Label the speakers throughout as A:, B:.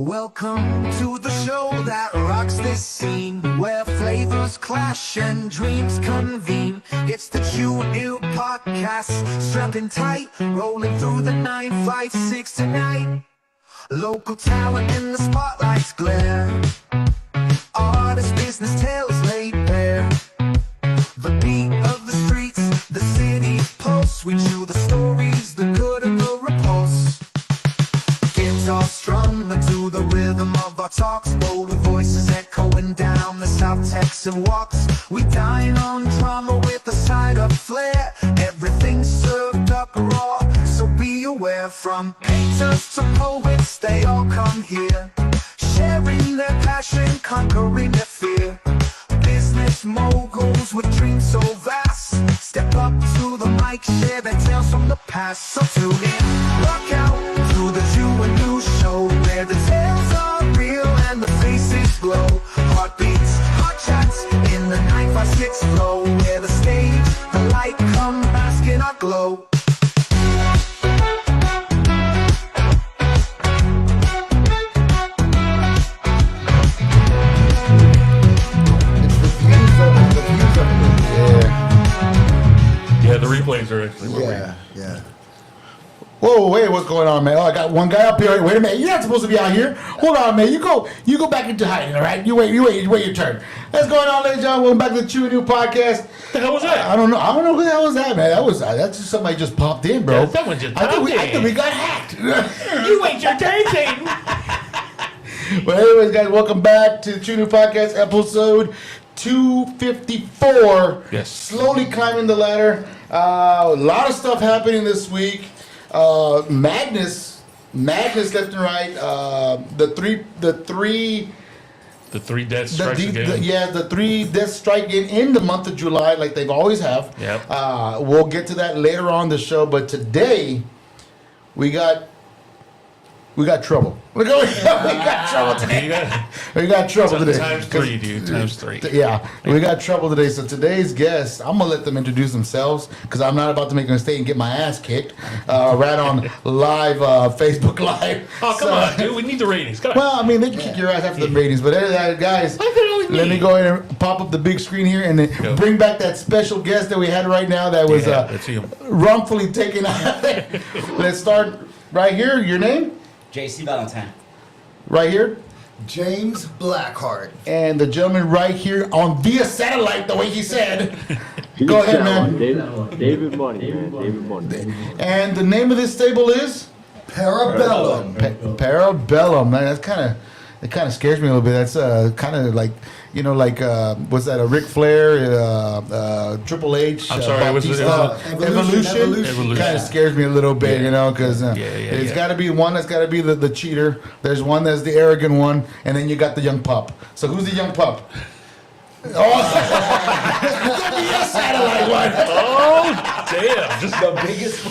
A: Welcome to the show that rocks this scene, where flavors clash and dreams convene. It's the Chew New Podcast, strapped in tight, rolling through the 956 tonight. Local talent in the spotlight's glare, artist business tales laid bare. The beat of the streets, the city's pulse. We chew the stories, the good and the repulse. Guitar strummed to the rhythm of our talks, bold voices echoing down the South Texan walks. We dine on drama with a side of flair, everything served up raw, so be aware. From painters to poets, they all come here, sharing their passion, conquering their fear. Business moguls with dreams so vast, step up to the mic, share their tales from the past. So tune in, rock out to the Chew and New Show, where the tales are real and the faces glow. Heartbeats, hot chats in the 956 flow, where the stage, the light come bask in our glow.
B: Yeah, the replays are actually where
C: Yeah.
D: Whoa, wait, what's going on, man? Oh, I got one guy up here. Wait a minute, you're not supposed to be out here. Hold on, man. You go back into hiding, all right? You wait your turn. What's going on, ladies and gentlemen? Welcome back to the Chew and New Podcast.
B: the hell was that?
D: I don't know who the hell was that, man. That's just somebody just popped in, bro.
B: Yeah, someone just popped
D: I
B: in.
D: think we got hacked.
B: You wait your turn, Satan.
D: But anyways, guys, welcome back to the Chew and New Podcast, episode 254.
B: Yes.
D: Slowly climbing the ladder. A lot of stuff happening this week. Madness left and right. The
B: three death strikes again.
D: the 3 death strike in the month of July, like they've always have.
B: Yep.
D: We'll get to that later on the show, but today we got trouble. We got trouble today. We got trouble today.
B: Times 3, dude. Times 3.
D: Yeah, we got trouble today. So today's guests, I'm gonna let them introduce themselves because I'm not about to make a mistake and get my ass kicked right on live Facebook Live.
B: Oh, come on, dude. We need the ratings. Come on.
D: Well, I mean, they can kick your ass after the ratings, but guys, let me go ahead and pop up the big screen here and then bring back that special guest that we had right now that was
B: let's see him.
D: wrongfully taken out. Let's start right here. Your name?
E: JC Valentine.
D: Right here.
C: James Blackheart.
D: And the gentleman right here on via satellite, the way he said. Go ahead, man.
F: David Money, man. David Money.
D: And the name of this stable is
C: Parabellum.
D: Parabellum. Man, that kind of scares me a little bit. That's kind of like, what's that? A Ric Flair, Triple H.
B: I'm sorry,
D: Batista,
C: Evolution.
D: Kind of scares me a little bit, because there's got to be one that's got to be the cheater. There's one that's the arrogant one, and then you got the young pup. So who's the young pup? Oh, the satellite one.
B: Oh, damn. Just
C: The biggest.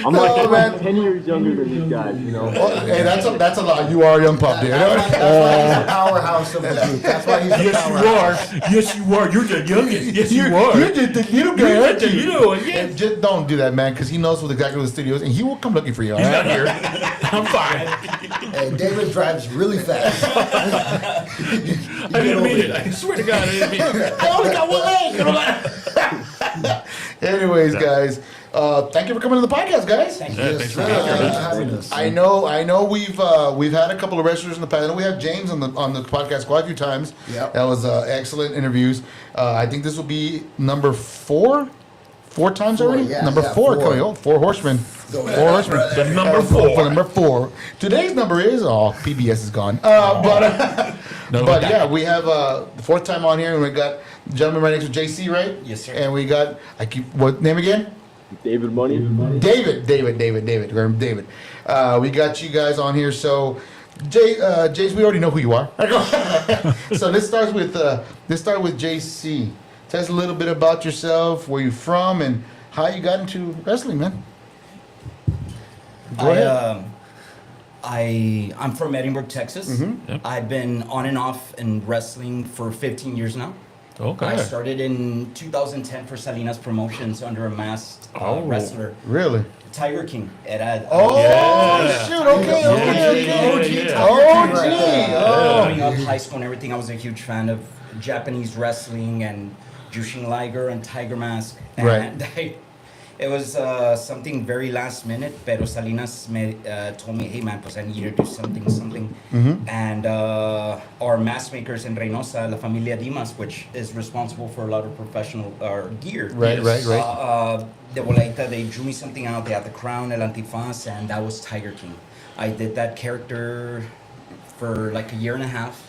F: I'm like 10 years younger than these guys,
D: Oh, hey, that's a lot. You are a young pup, dude.
C: That's why he's the powerhouse of the group. That's why he's the powerhouse.
B: Yes, you are. You're the youngest. Yes, you are.
D: You're the little guy, aren't you?
B: You know it, yeah.
D: And just don't do that, man, because he knows what exactly what the studio is, and he will come looking for you. All
B: He's
D: right?
B: not here. I'm fine.
C: Hey, David drives really fast.
B: I didn't mean it. I swear to God, I didn't mean it.
D: I only got one leg. Anyways, guys, thank you for coming to the podcast, guys.
E: Thank you.
B: Yeah, thanks for
C: Thanks
B: being here.
C: for having us.
D: I know we've had a couple of wrestlers in the past. I know we have James on the podcast quite a few times.
C: Yep.
D: That was excellent interviews. I think this will be number 4 times already.
C: Yeah,
D: Number
C: yeah,
D: 4
C: 4.
D: coming. Oh, 4 horsemen.
C: Go
D: Four
C: ahead,
D: horsemen.
C: brother.
B: The number
D: For
B: 4.
D: number 4. Today's number is PBS is gone. But yeah, we have the 4th time on here, and we got the gentleman right next to JC, right?
E: Yes, sir.
D: And we got what name again?
F: David Money.
D: David. We got you guys on here. So, Jace, we already know who you are. So let's start with JC. Tell us a little bit about yourself, where you're from, and how you got into wrestling, man. Go ahead.
E: I'm from Edinburgh, Texas.
D: Mm-hmm.
B: Yep.
E: I've been on and off in wrestling for 15 years now.
B: Okay.
E: I started in 2010 for Salinas Promotions under a masked wrestler,
D: Really?
E: Tiger King.
D: Oh,
B: Yeah.
D: shoot. Okay,
B: Yeah,
D: okay,
B: yeah,
D: okay.
B: yeah, yeah.
D: Oh,
E: Growing up high school and everything, I was a huge fan of Japanese wrestling and Jushin Liger and Tiger Mask. And it was something very last minute, pero Salinas told me, hey man, pues I need you to do something. And our mask makers in Reynosa, La Familia Dimas, which is responsible for a lot of professional gear.
D: Right.
E: De Bolaita, they drew me something out. They had the crown, el antifaz, and that was Tiger King. I did that character for like a year and a half.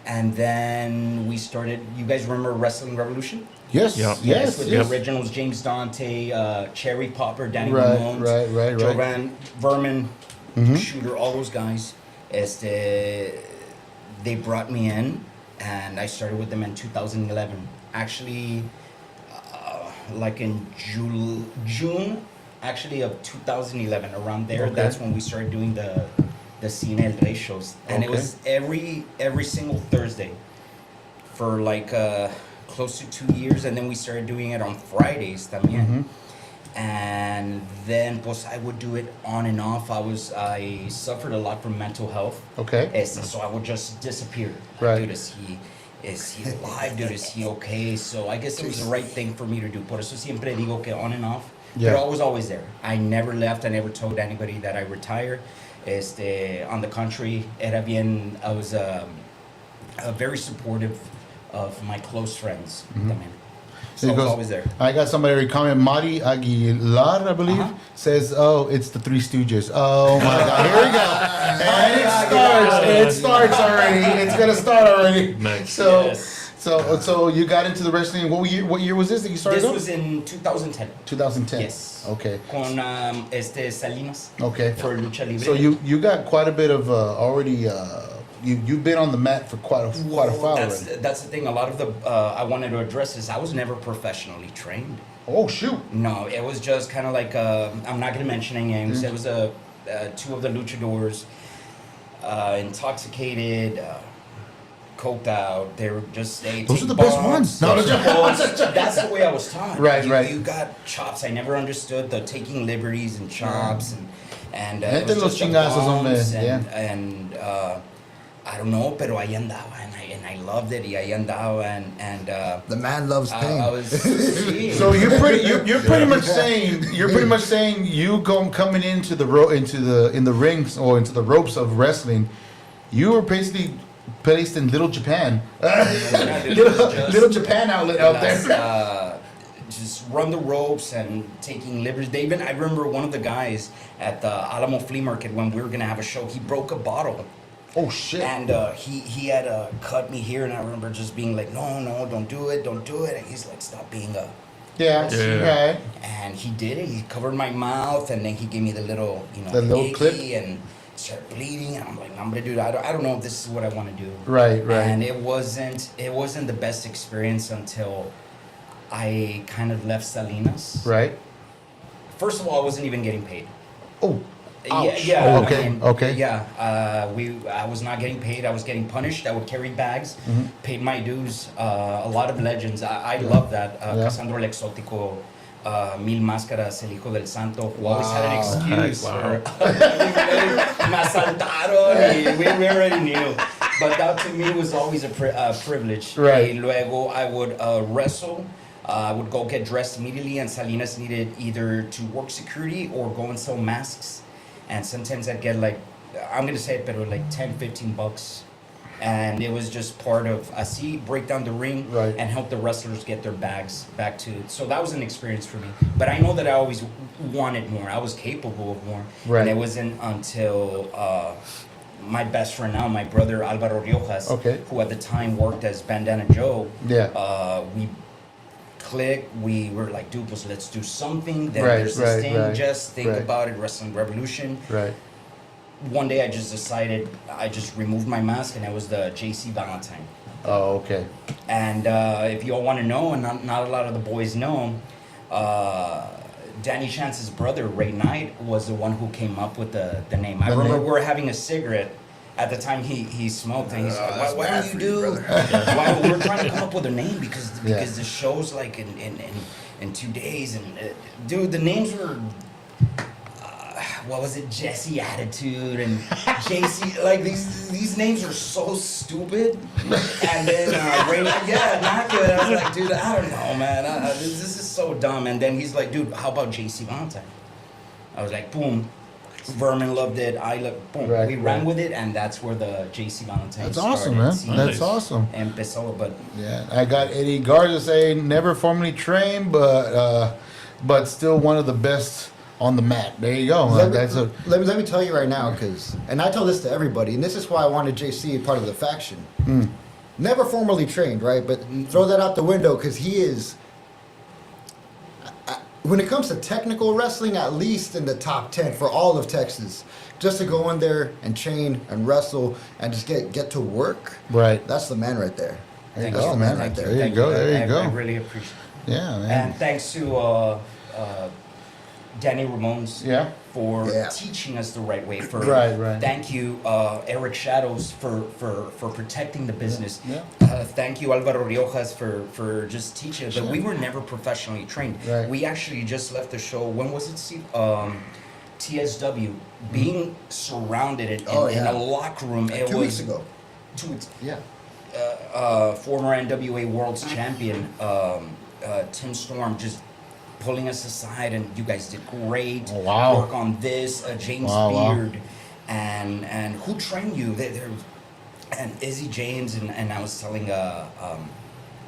E: And then we started, you guys remember Wrestling Revolution?
D: Yes,
B: Yeah.
D: yes,
E: With
D: yes.
E: the originals, James Dante, Cherry Popper, Danny
D: Right,
E: Ramones,
D: right.
E: Jovan Vermin, Shooter, all those guys. They brought me in, and I started with them in 2011. Actually, like in June, actually of 2011, around there.
D: Okay.
E: That's when we started doing the Cine El Rey shows, and it
D: Okay.
E: was every single Thursday for like close to 2 years, and then we started doing it on Fridays también. And then pues I would do it on and off. I suffered a lot from mental health.
D: Okay.
E: So I would just disappear.
D: Right.
E: Dude, is he alive? Dude, is he okay? So I guess it was the right thing for me to do. Por eso siempre digo que on and off.
D: Yeah.
E: But I was always there. I never left. I never told anybody that I retired. On the contrary, I was very supportive of my close friends. También. So I
D: It
E: was
D: goes-
E: always there.
D: I got somebody comment. Mari Aguilar, I believe, says, "Oh, it's the Three Stooges." Oh my God! Here we go, and it starts already. It's gonna start already.
B: Nice.
D: So,
E: Yes.
D: so you got into the wrestling. What year was this that you started?
E: This
D: up?
E: was in 2010.
D: 2010.
E: Yes.
D: Okay.
E: Con Salinas.
D: Okay.
E: For Lucha Libre.
D: So you got quite a bit of already. You've been on the mat for quite a while
E: that's,
D: already.
E: that's the thing. A lot of the I wanted to address is I was never professionally trained.
D: Oh shoot!
E: No, it was just kind of like I'm not gonna mention any names. It was two of the luchadors intoxicated, coked out. They were just
D: Those are the best ones. No,
E: that's the way I was taught.
D: Right,
E: you,
D: right.
E: You got chops. I never understood the taking liberties and chops and it
D: Mete
E: was
D: los
E: just the
D: chingazos, hombre,
E: bumps
D: yeah.
E: and I don't know, pero ahí andaba and I loved it. Y ahí andaba and
C: The man loves pain.
E: I was sí.
D: So you're pretty much saying you coming into in the rings or into the ropes of wrestling, you were basically placed in Little Japan, Little Japan outlet out there.
E: Just run the ropes and taking liberties. I remember one of the guys at the Alamo Flea Market when we were gonna have a show. He broke a bottle.
D: Oh shit!
E: And he had cut me here, and I remember just being like, no, don't do it. And he's like, stop being a.
D: Yeah, right.
E: And he did it. He covered my mouth, and then he gave me the little,
D: The little
E: icky
D: clip?
E: and started bleeding. And I'm like, I'm gonna do that. I don't know if this is what I want to do.
D: Right.
E: And it wasn't the best experience until I kind of left Salinas.
D: Right.
E: First of all, I wasn't even getting paid.
D: Oh. Ouch.
E: Yeah.
D: Oh, okay, okay.
E: Yeah. I was not getting paid. I was getting punished. I would carry bags, paid my dues. A lot of legends. I love that.
D: Yeah.
E: Casandro el Exótico, Mil Máscaras, El Hijo del Santo, who always had an excuse.
B: Wow.
E: Me asaltaron, y we already knew. But that to me was always a privilege.
D: Right.
E: Y luego I would wrestle. I would go get dressed immediately, and Salinas needed either to work security or go and sell masks. And sometimes I'd get like, I'm gonna say it, but like $10-15. And it was just part of break down the ring
D: Right.
E: and help the wrestlers get their bags back to. So that was an experience for me. But I know that I always wanted more. I was capable of more.
D: Right.
E: And it wasn't until my best friend now, my brother Alvaro Riojas,
D: Okay.
E: who at the time worked as Bandana Joe.
D: Yeah.
E: We clicked. We were like, dude, let's do something. Then
D: Right,
E: there's this
D: right,
E: thing.
D: right,
E: Just think
D: right.
E: about it. Wrestling Revolution.
D: Right.
E: One day I just decided, I just removed my mask, and it was the JC Valentine.
D: Oh, okay.
E: And if you all want to know, and not a lot of the boys know, Danny Chance's brother, Ray Knight, was the one who came up with the name. I remember
D: name?
E: we were having a cigarette, at the time he smoked, and he's like, "Why don't you do? Why we're trying to come up with a name because the show's like in 2 days, and dude, the names were." What was it? Jesse Attitude and JC. Like these names are so stupid. And then not good. I was like, dude, I don't know, man. This is so dumb. And then he's like, dude, how about JC Valentine? I was like, boom. Vermin loved it. I loved. Boom.
D: Right,
E: we ran with it, and that's where the JC Valentine.
D: That's
E: started.
D: awesome, man.
E: See?
D: That's awesome.
E: Empezó, but
D: Yeah, I got Eddie Garza saying never formally trained, but still one of the best on the mat. There you go.
C: Let me tell you right now, and I tell this to everybody, and this is why I wanted JC part of the faction. Never formally trained, right? But throw that out the window because he is. When it comes to technical wrestling, at least in the top 10 for all of Texas, just to go in there and train and wrestle and just get to work.
D: Right.
C: That's the man right there.
D: There you
E: Thanks,
D: go,
E: man.
D: man.
E: Thank
D: There you go. There you go.
E: I really appreciate it.
D: Yeah, man.
E: And thanks to Danny Ramones for teaching us the right way.
D: Right.
E: Thank you, Eric Shadows, for protecting the business.
D: Yeah.
E: Thank you, Alvaro Riojas, for just teaching us. But we were never professionally trained.
D: Right.
E: We actually just left the show. When was it, Steve? TSW. Being surrounded in a locker room. It
C: 2
E: was
C: weeks ago.
E: 2 weeks.
C: Yeah.
E: Former NWA World's Champion Tim Storm just pulling us aside, and you guys did great.
D: Oh, wow.
E: Work on this. James
D: Wow.
E: Beard, and who trained you? And Izzy James, and I was telling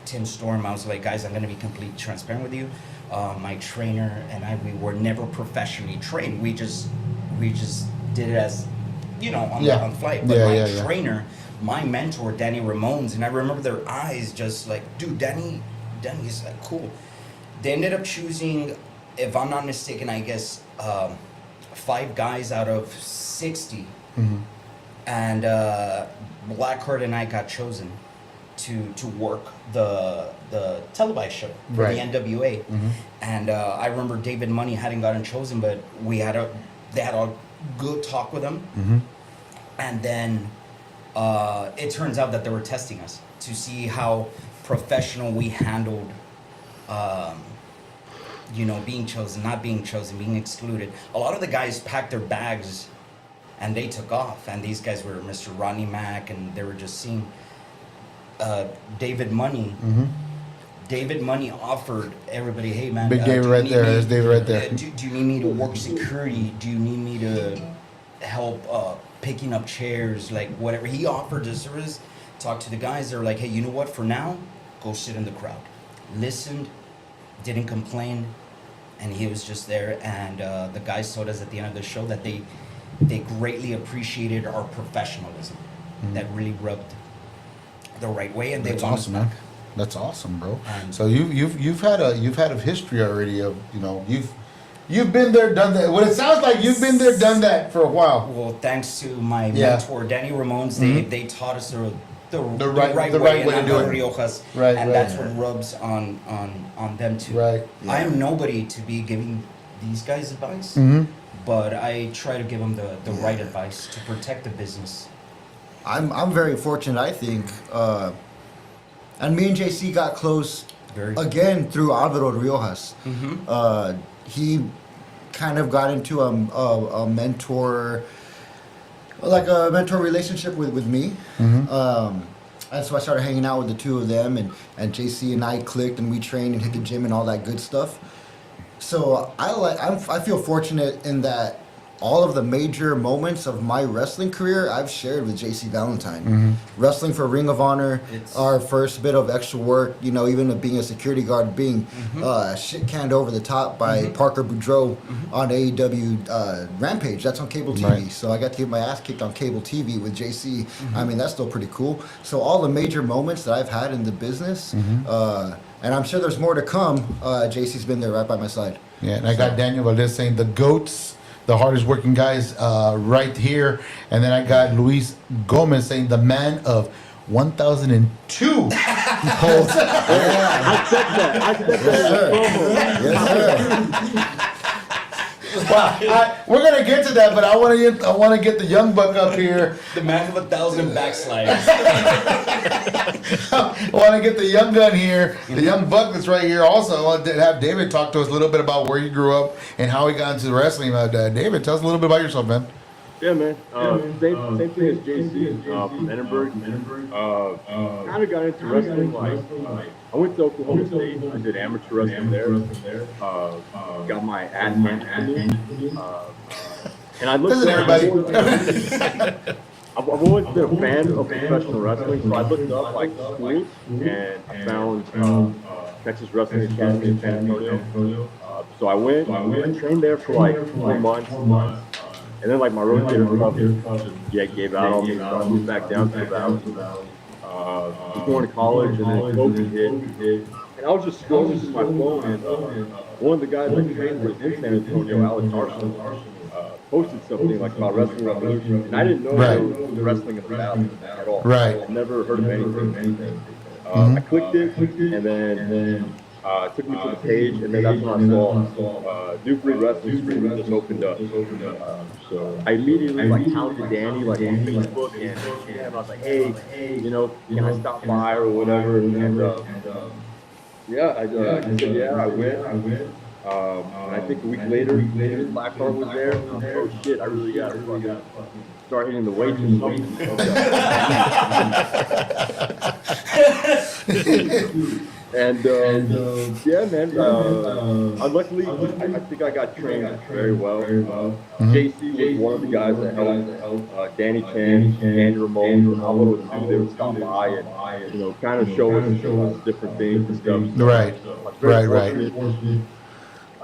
E: Tim Storm, I was like, guys, I'm going to be completely transparent with you. My trainer and we were never professionally trained. We just did it as, on flight. But my trainer, my mentor, Danny Ramones, and I remember their eyes just like, dude, Danny's like, cool. They ended up choosing, if I'm not mistaken, I guess 5 guys out of 60. And Blackheart and I got chosen to work the televised show for the NWA. And I remember David Money hadn't gotten chosen, but they had a good talk with him. And then it turns out that they were testing us to see how professional we handled being chosen, not being chosen, being excluded. A lot of the guys packed their bags and they took off, and these guys were Mr. Rodney Mack, and they were just seeing David Money. David Money offered everybody, hey man,
D: Big David right there. There's David right there.
E: Do you need me to work security? Do you need me to help picking up chairs? Like whatever. He offered the service. Talked to the guys. They're like, hey, you know what? For now, go sit in the crowd. Listened, didn't complain, and he was just there. And the guys told us at the end of the show that they greatly appreciated our professionalism. That really rubbed the right way, and
D: That's
E: they want
D: awesome,
E: us
D: man.
E: back.
D: That's awesome, bro. So you've had a history already of you've been there, done that. What it sounds like, you've been there, done that for a while.
E: Well, thanks to my mentor Danny Ramones, they taught us the right way
D: to do it.
E: Riojas,
D: Right,
E: and
D: right.
E: that's what rubs on them too.
D: Right.
E: I am nobody to be giving these guys advice, but I try to give them the right advice to protect the business.
C: I'm very fortunate, I think. And me and JC got close again through Alvaro Riojas. He kind of got into a mentor, like a mentor relationship with me. And so I started hanging out with the two of them, and JC and I clicked, and we trained and hit the gym and all that good stuff. So I feel fortunate in that all of the major moments of my wrestling career I've shared with JC Valentine. Wrestling for Ring of Honor, our first bit of extra work, even being a security guard, being shit canned over the top by Parker Boudreaux on AEW Rampage. That's on cable TV.
D: Right.
C: So I got to get my ass kicked on cable TV with JC. I mean, that's still pretty cool. So all the major moments that I've had in the business, and I'm sure there's more to come, JC's been there right by my side.
D: Yeah, and I got Daniel Valdez saying the GOATs, the hardest working guys, right here. And then I got Luis Gomez saying the man of 1002 holds.
F: I said that.
C: Yes, sir.
D: We're gonna get to that, but I want to get the young buck up here.
E: The man of 1,000 backslides.
D: I want to get the young gun here, the young buck that's right here. Also, I want to have David talk to us a little bit about where he grew up and how he got into wrestling. David, tell us a little bit about yourself, man.
F: Yeah, man. Same thing as JC from Edinburgh. Kind of got into wrestling. Like, I went to Oklahoma State. I did amateur wrestling there. Got my ass handed to me. And I looked
D: Listen,
F: up.
D: everybody.
F: I've always been a fan of professional wrestling, so I looked up like schools, and I found Texas Wrestling Academy in San Antonio. So I went. I trained there for like 4 months. And then, like, my rotator cuff just gave out on me, so I moved back down to the valley. Was going to college, and then COVID hit. And I was just scrolling through my phone, and one of the guys I trained with in San Antonio, Alex Arson, posted something like about Wrestling Revolution, and I didn't know there was wrestling in the valley at all.
D: Right.
F: I'd never heard of anything. I clicked it, and then it took me to the page, and then that's when I saw New Breed Wrestling Stream just opened up. So I immediately like talented Danny like on Facebook, and I was like, hey, you know, can I stop by or whatever? And yeah, I said yeah, I went. And I think a week later, Blackheart was there. And I was like, oh shit, I really got to fucking start hitting the weights or something. And yeah, man. Luckily, I think I got trained very well. JC was one of the guys that helped Danny Chan, Andy Ramon, Alvaro too. They would stop by and kind of show us different things and stuff.
D: Right. Right.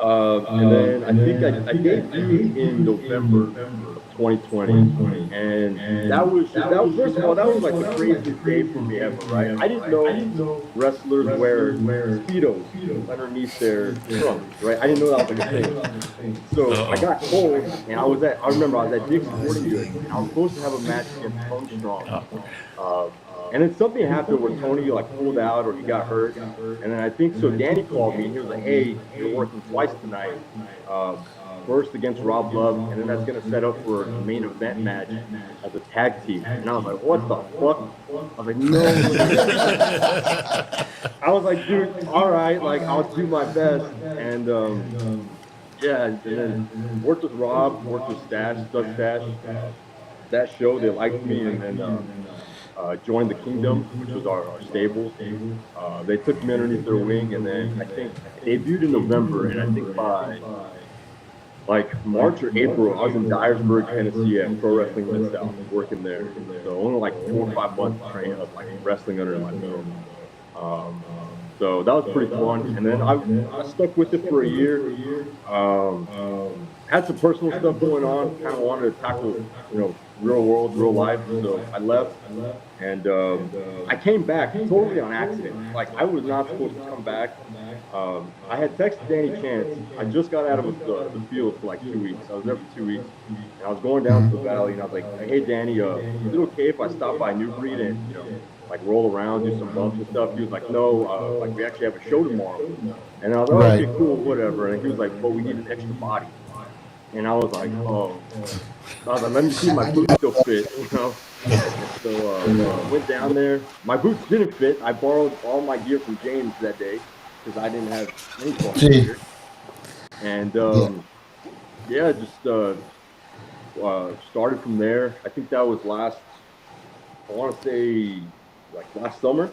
F: And then I think I debuted in November of 2020, and that was first of all, that was like the craziest day for me ever, right? I didn't know wrestlers wear Speedos underneath their trunks, right? I didn't know that was like a thing. So I got told, and I remember I was at Dick's Sporting Goods, and I was supposed to have a match against Tone Strong. And then something happened where Tony like pulled out or he got hurt. And then I think so Danny called me and he was like, hey, you're working twice tonight. First against Rob Love, and then that's gonna set up for a main event match as a tag team. And I was like, what the fuck? I was like, no. I was like, dude, all right, like I'll do my best. And yeah, and then worked with Rob, worked with Doug Stash. That show, they liked me, and then joined the Kingdom, which was our stable. They took me underneath their wing, and then I think I debuted in November, and I think by like March or April, I was in Dyersburg, Tennessee at Pro Wrestling Mid-South, working there. So only like 4 or 5 months of training of like wrestling under my belt. So that was pretty fun. And then I stuck with it for a year. Had some personal stuff going on. Kind of wanted to tackle, real world, real life. So I left, and I came back totally on accident. Like I was not supposed to come back. I had texted Danny Chance. I just got out of the field for like 2 weeks. I was there for 2 weeks, and I was going down to the valley, and I was like, "Hey, Danny, is it okay if I stop by New Breed and like roll around, do some bumps and stuff?" He was like, "No, like we actually have a show tomorrow." And I was like, "Okay, cool, whatever." And he was like, "But we need an extra body." And I was like, "Oh." I was like, "Let me see my boots still fit," So went down there. My boots didn't fit. I borrowed all my gear from James that day because I didn't have any gear. And just started from there. I think that was last summer.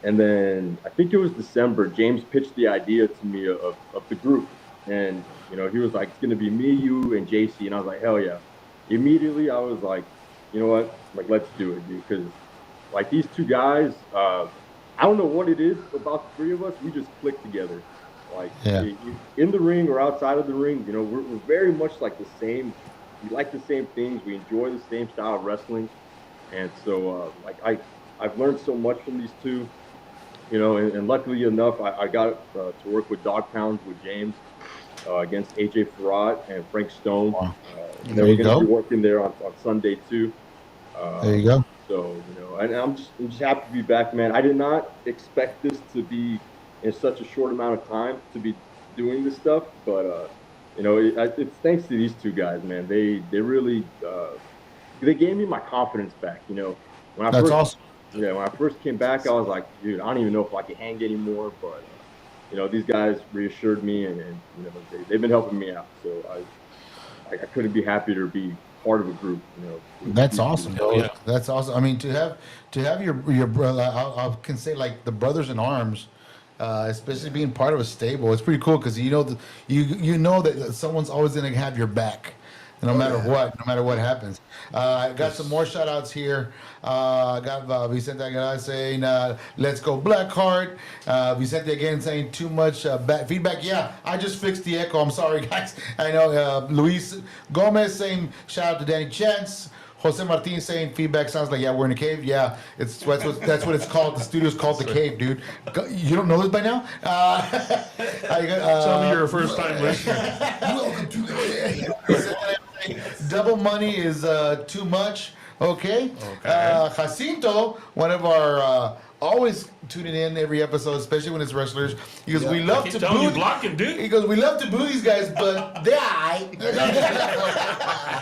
F: And then I think it was December, James pitched the idea to me of the group. And, he was like, it's going to be me, you, and JC. And I was like, hell yeah. Immediately, I was like, you know what? Like, let's do it, dude. Because, like, these two guys, I don't know what it is about the three of us. We just click together. Like, in the ring or outside of the ring, we're very much like the same. We like the same things. We enjoy the same style of wrestling. And so, I've learned so much from these two, and luckily enough, I got to work with Dog Pound with James against AJ Farad and Frank Stone. They were going to be working there on Sunday too.
D: There you go.
F: So, and I'm just happy to be back, man. I did not expect this to be in such a short amount of time to be doing this stuff, but It's thanks to these two guys, man. They really they gave me my confidence back. When I
D: That's
F: first
D: awesome.
F: yeah when I first came back, I was like, dude, I don't even know if I can hang anymore. But these guys reassured me, and they've been helping me out. So I couldn't be happier to be part of a group.
D: That's awesome, bro.
B: yeah.
D: That's awesome. I mean, to have your brother, I can say like the brothers in arms, especially being part of a stable. It's pretty cool because you know that someone's always gonna have your back, no matter what, no matter what happens. I got some more shout outs here. I got Vicente Aguilar saying, let's go Blackheart. Vicente again saying too much bad feedback. Yeah, I just fixed the echo. I'm sorry, guys. I know. Luis Gomez saying, shout out to Danny Chance. Jose Martin saying feedback sounds like, yeah, we're in a cave. Yeah, that's what it's called. The studio's called the cave, dude. You don't know this by now?
B: Tell me you're a first time listener.
D: Welcome to the cave. Double money is too much. Okay. Jacinto, one of our always tuning in every episode, especially when it's wrestlers. He goes, we love
B: Keep
D: to
B: telling
D: boo.
B: you blocking, dude.
D: He goes, we love to boo these guys, but they aight.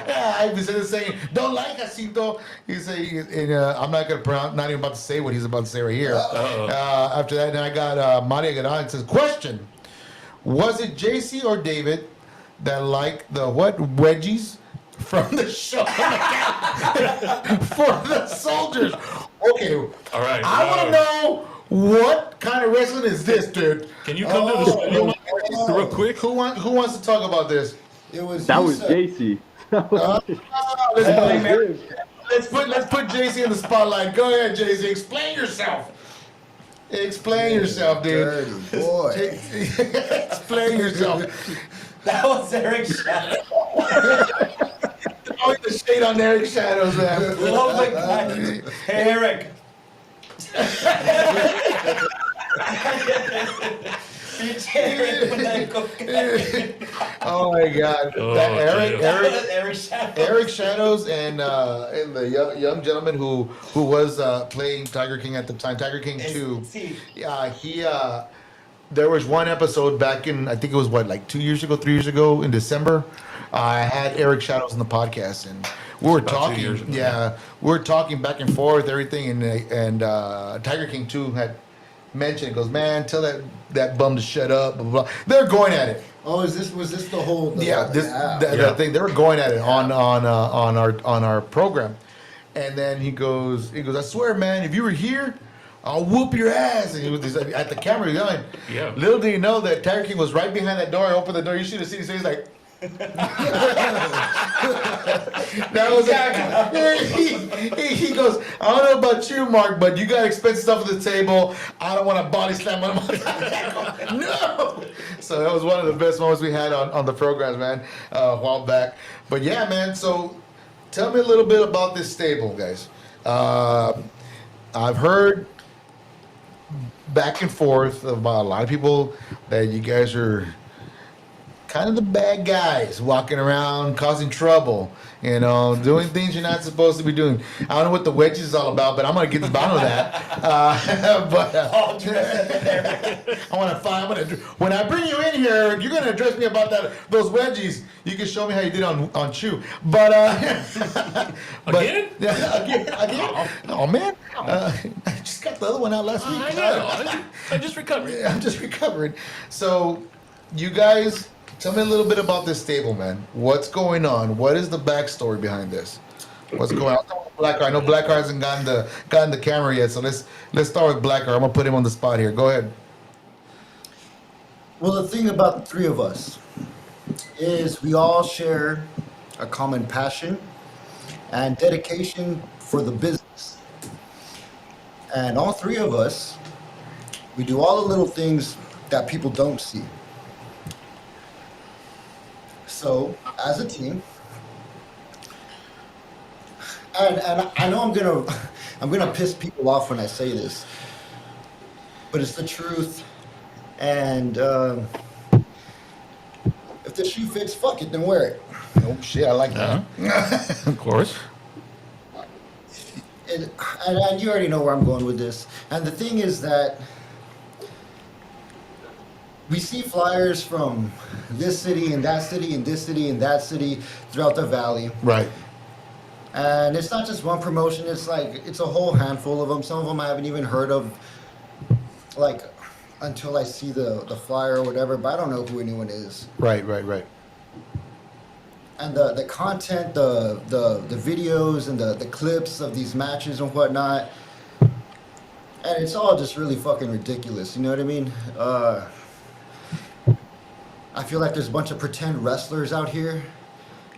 D: Yeah, he's saying, don't like Jacinto. He's saying, I'm not gonna pronounce, not even about to say what he's about to say right here. After that, then I got Maria Garan. It says, question: was it JC or David that liked the what wedgies from the show for the soldiers? Okay,
B: All right.
D: I want to know what kind of wrestling is this, dude.
B: Can you come to the studio real quick?
D: Who wants to talk about this?
C: It was
F: That
C: you,
F: was
C: sir.
F: JC.
D: Let's put JC in the spotlight. Go ahead, JC. Explain yourself. Explain yourself, dude.
C: Dirty boy.
D: Explain yourself.
E: That was Eric Shadow.
D: Throwing the shade on Eric Shadows, man.
E: Oh my God. Hey, Eric.
D: Oh my God.
B: Oh,
D: That
E: Eric Shadow.
D: Eric Shadows and the young gentleman who was playing Tiger King at the time, Tiger King 2. There was one episode back in, I think it was like 2 years ago, 3 years ago in December. I had Eric Shadows on the podcast, and we were
B: About 2
D: talking.
B: years ago.
D: Yeah, we were talking back and forth, everything, and Tiger King 2 had mentioned. It goes, man, tell that bum to shut up. Blah, blah, blah. They're going at it.
C: Oh, was this the whole?
D: That thing. They were going at it on our program, and then he goes, I swear, man, if you were here, I'll whoop your ass. And he was at the camera, he's going.
B: Yeah.
D: Little did you know that Tiger King was right behind that door. I opened the door. You should have seen his face, like. That was he goes, I don't know about you, Mark, but you got expensive stuff at the table. I don't want to body slam on my no. So that was one of the best moments we had on the programs, man, a while back. But yeah, man, so tell me a little bit about this stable, guys. I've heard back and forth about a lot of people that you guys are kind of the bad guys walking around causing trouble, doing things you're not supposed to be doing. I don't know what the wedges is all about, but I'm gonna get to the bottom of that. I want to find. When I bring you in here, you're gonna address me about those wedgies. You can show me how you did on Chew. But
B: Again?
D: Again. Oh man, I just got the other one out last week.
B: I know. I just recovered.
D: I'm just recovering. So, you guys, tell me a little bit about this stable, man. What's going on? What is the backstory behind this? What's going on? Blackheart. I know Blackheart hasn't gotten the camera yet, so let's start with Blackheart. I'm gonna put him on the spot here. Go ahead.
C: Well, the thing about the three of us is we all share a common passion and dedication for the business. And all three of us, we do all the little things that people don't see. So, as a team, and I know I'm gonna piss people off when I say this, but it's the truth. And if the shoe fits, fuck it, then wear it.
D: Oh shit, I like that.
B: Of course.
C: And you already know where I'm going with this. And the thing is that we see flyers from this city and that city and this city and that city throughout the valley.
D: Right.
C: And it's not just one promotion, it's like, it's a whole handful of them. Some of them I haven't even heard of, like, until I see the flyer or whatever, but I don't know who anyone is.
D: Right. Right. Right.
C: And the content, the videos and the clips of these matches and whatnot, and it's all just really fucking ridiculous, you know what I mean? I feel like there's a bunch of pretend wrestlers out here,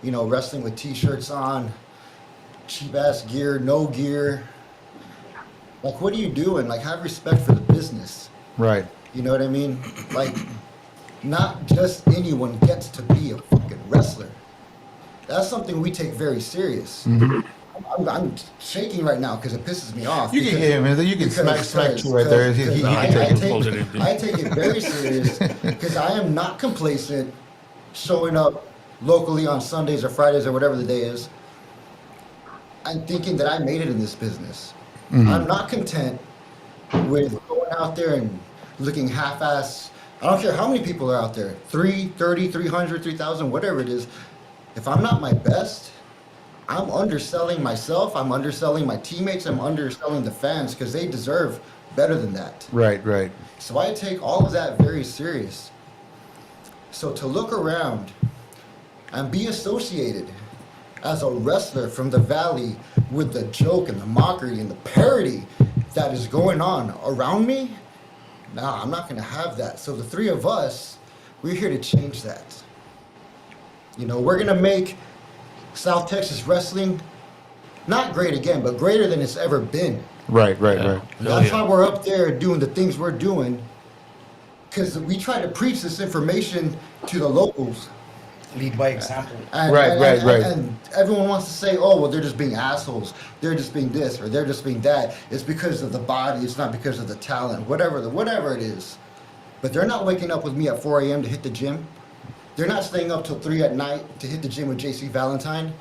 C: you know, wrestling with t-shirts on, cheap ass gear, no gear. Like, what are you doing? Like, have respect for the business.
D: Right.
C: You know what I mean? Like, not just anyone gets to be a fucking wrestler. That's something we take very serious. I'm shaking right now because it pisses me off.
D: You can hit him. You can smack you right there. He can
C: I take it very serious because I am not complacent showing up locally on Sundays or Fridays or whatever the day is and thinking that I made it in this business. I'm not content with going out there and looking half-ass. I don't care how many people are out there, 3, 30, 300, 3,000, whatever it is. If I'm not my best, I'm underselling myself, I'm underselling my teammates, I'm underselling the fans because they deserve better than that.
D: Right. Right.
C: So I take all of that very serious. So to look around and be associated as a wrestler from the valley with the joke and the mockery and the parody that is going on around me, nah, I'm not gonna have that. So the three of us, we're here to change that. You know, we're gonna make South Texas wrestling not great again, but greater than it's ever been.
D: Right. Right. Right.
C: That's why we're up there doing the things we're doing, because we try to preach this information to the locals.
E: Lead by example.
C: And,
D: Right.
C: And everyone wants to say, oh, well, they're just being assholes. They're just being this or they're just being that. It's because of the body. It's not because of the talent. Whatever it is. But they're not waking up with me at 4 a.m. to hit the gym. They're not staying up till 3 at night to hit the gym with JC Valentine.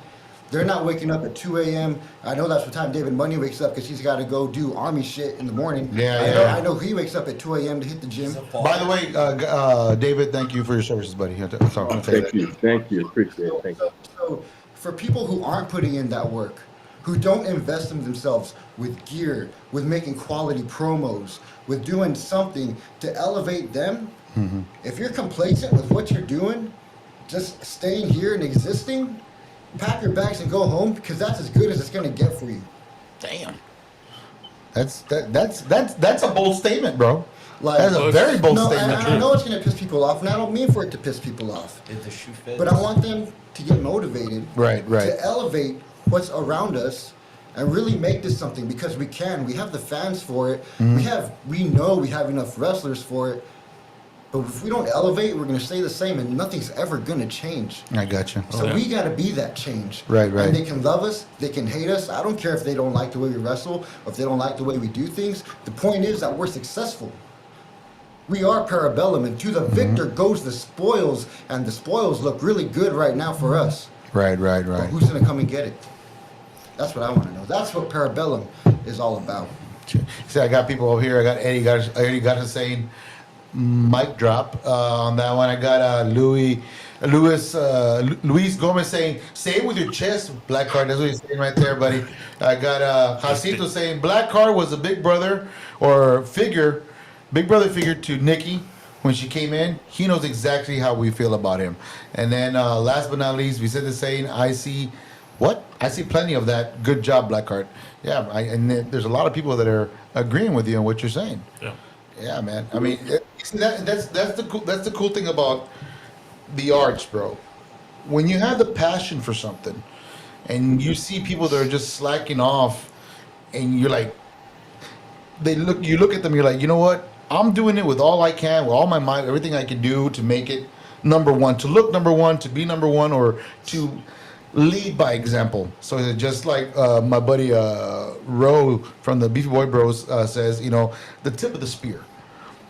C: They're not waking up at 2 a.m. I know that's what time David Money wakes up because he's got to go do army shit in the morning. I know he wakes up at 2 a.m. to hit the gym.
D: By the way, David, thank you for your services, buddy.
F: Thank you. Appreciate it. Thank you.
C: So for people who aren't putting in that work, who don't invest in themselves with gear, with making quality promos, with doing something to elevate them, if you're complacent with what you're doing, just staying here and existing, pack your bags and go home because that's as good as it's gonna get for you.
D: Damn. That's a bold statement, bro.
C: Like,
D: That's a very bold
C: no,
D: statement.
C: I know it's gonna piss people off, and I don't mean for it to piss people off.
E: Did the shoe fit?
C: But I want them to get motivated,
D: Right.
C: to elevate what's around us and really make this something because we can. We have the fans for it. We know we have enough wrestlers for it. But if we don't elevate, we're gonna stay the same, and nothing's ever gonna change.
D: I got you.
C: So we gotta be that change.
D: Right.
C: And they can love us, they can hate us. I don't care if they don't like the way we wrestle, or if they don't like the way we do things. The point is that we're successful. We are Parabellum, and to the victor goes the spoils, and the spoils look really good right now for us.
D: Right.
C: But who's gonna come and get it? That's what I want to know. That's what Parabellum is all about.
D: See, I got people over here. I got Eddie got us saying mic drop on that one. I got Luis Gomez saying, say it with your chest, Black Card. That's what he's saying right there, buddy. I got Jacito saying, Black Card was a big brother figure to Nikki when she came in. He knows exactly how we feel about him. And then last but not least, we said the saying, I see plenty of that. Good job, Black Card. Yeah, and there's a lot of people that are agreeing with you on what you're saying.
B: Yeah.
D: Yeah, man. I mean, that's the cool thing about the arts, bro. When you have the passion for something, and you see people that are just slacking off, and you're like, you look at them, you're like, you know what? I'm doing it with all I can, with all my mind, everything I can do to make it number one, to look number one, to be number one, or to lead by example. So just like my buddy Ro from the Beefy Boy Bros says, you know, the tip of the spear.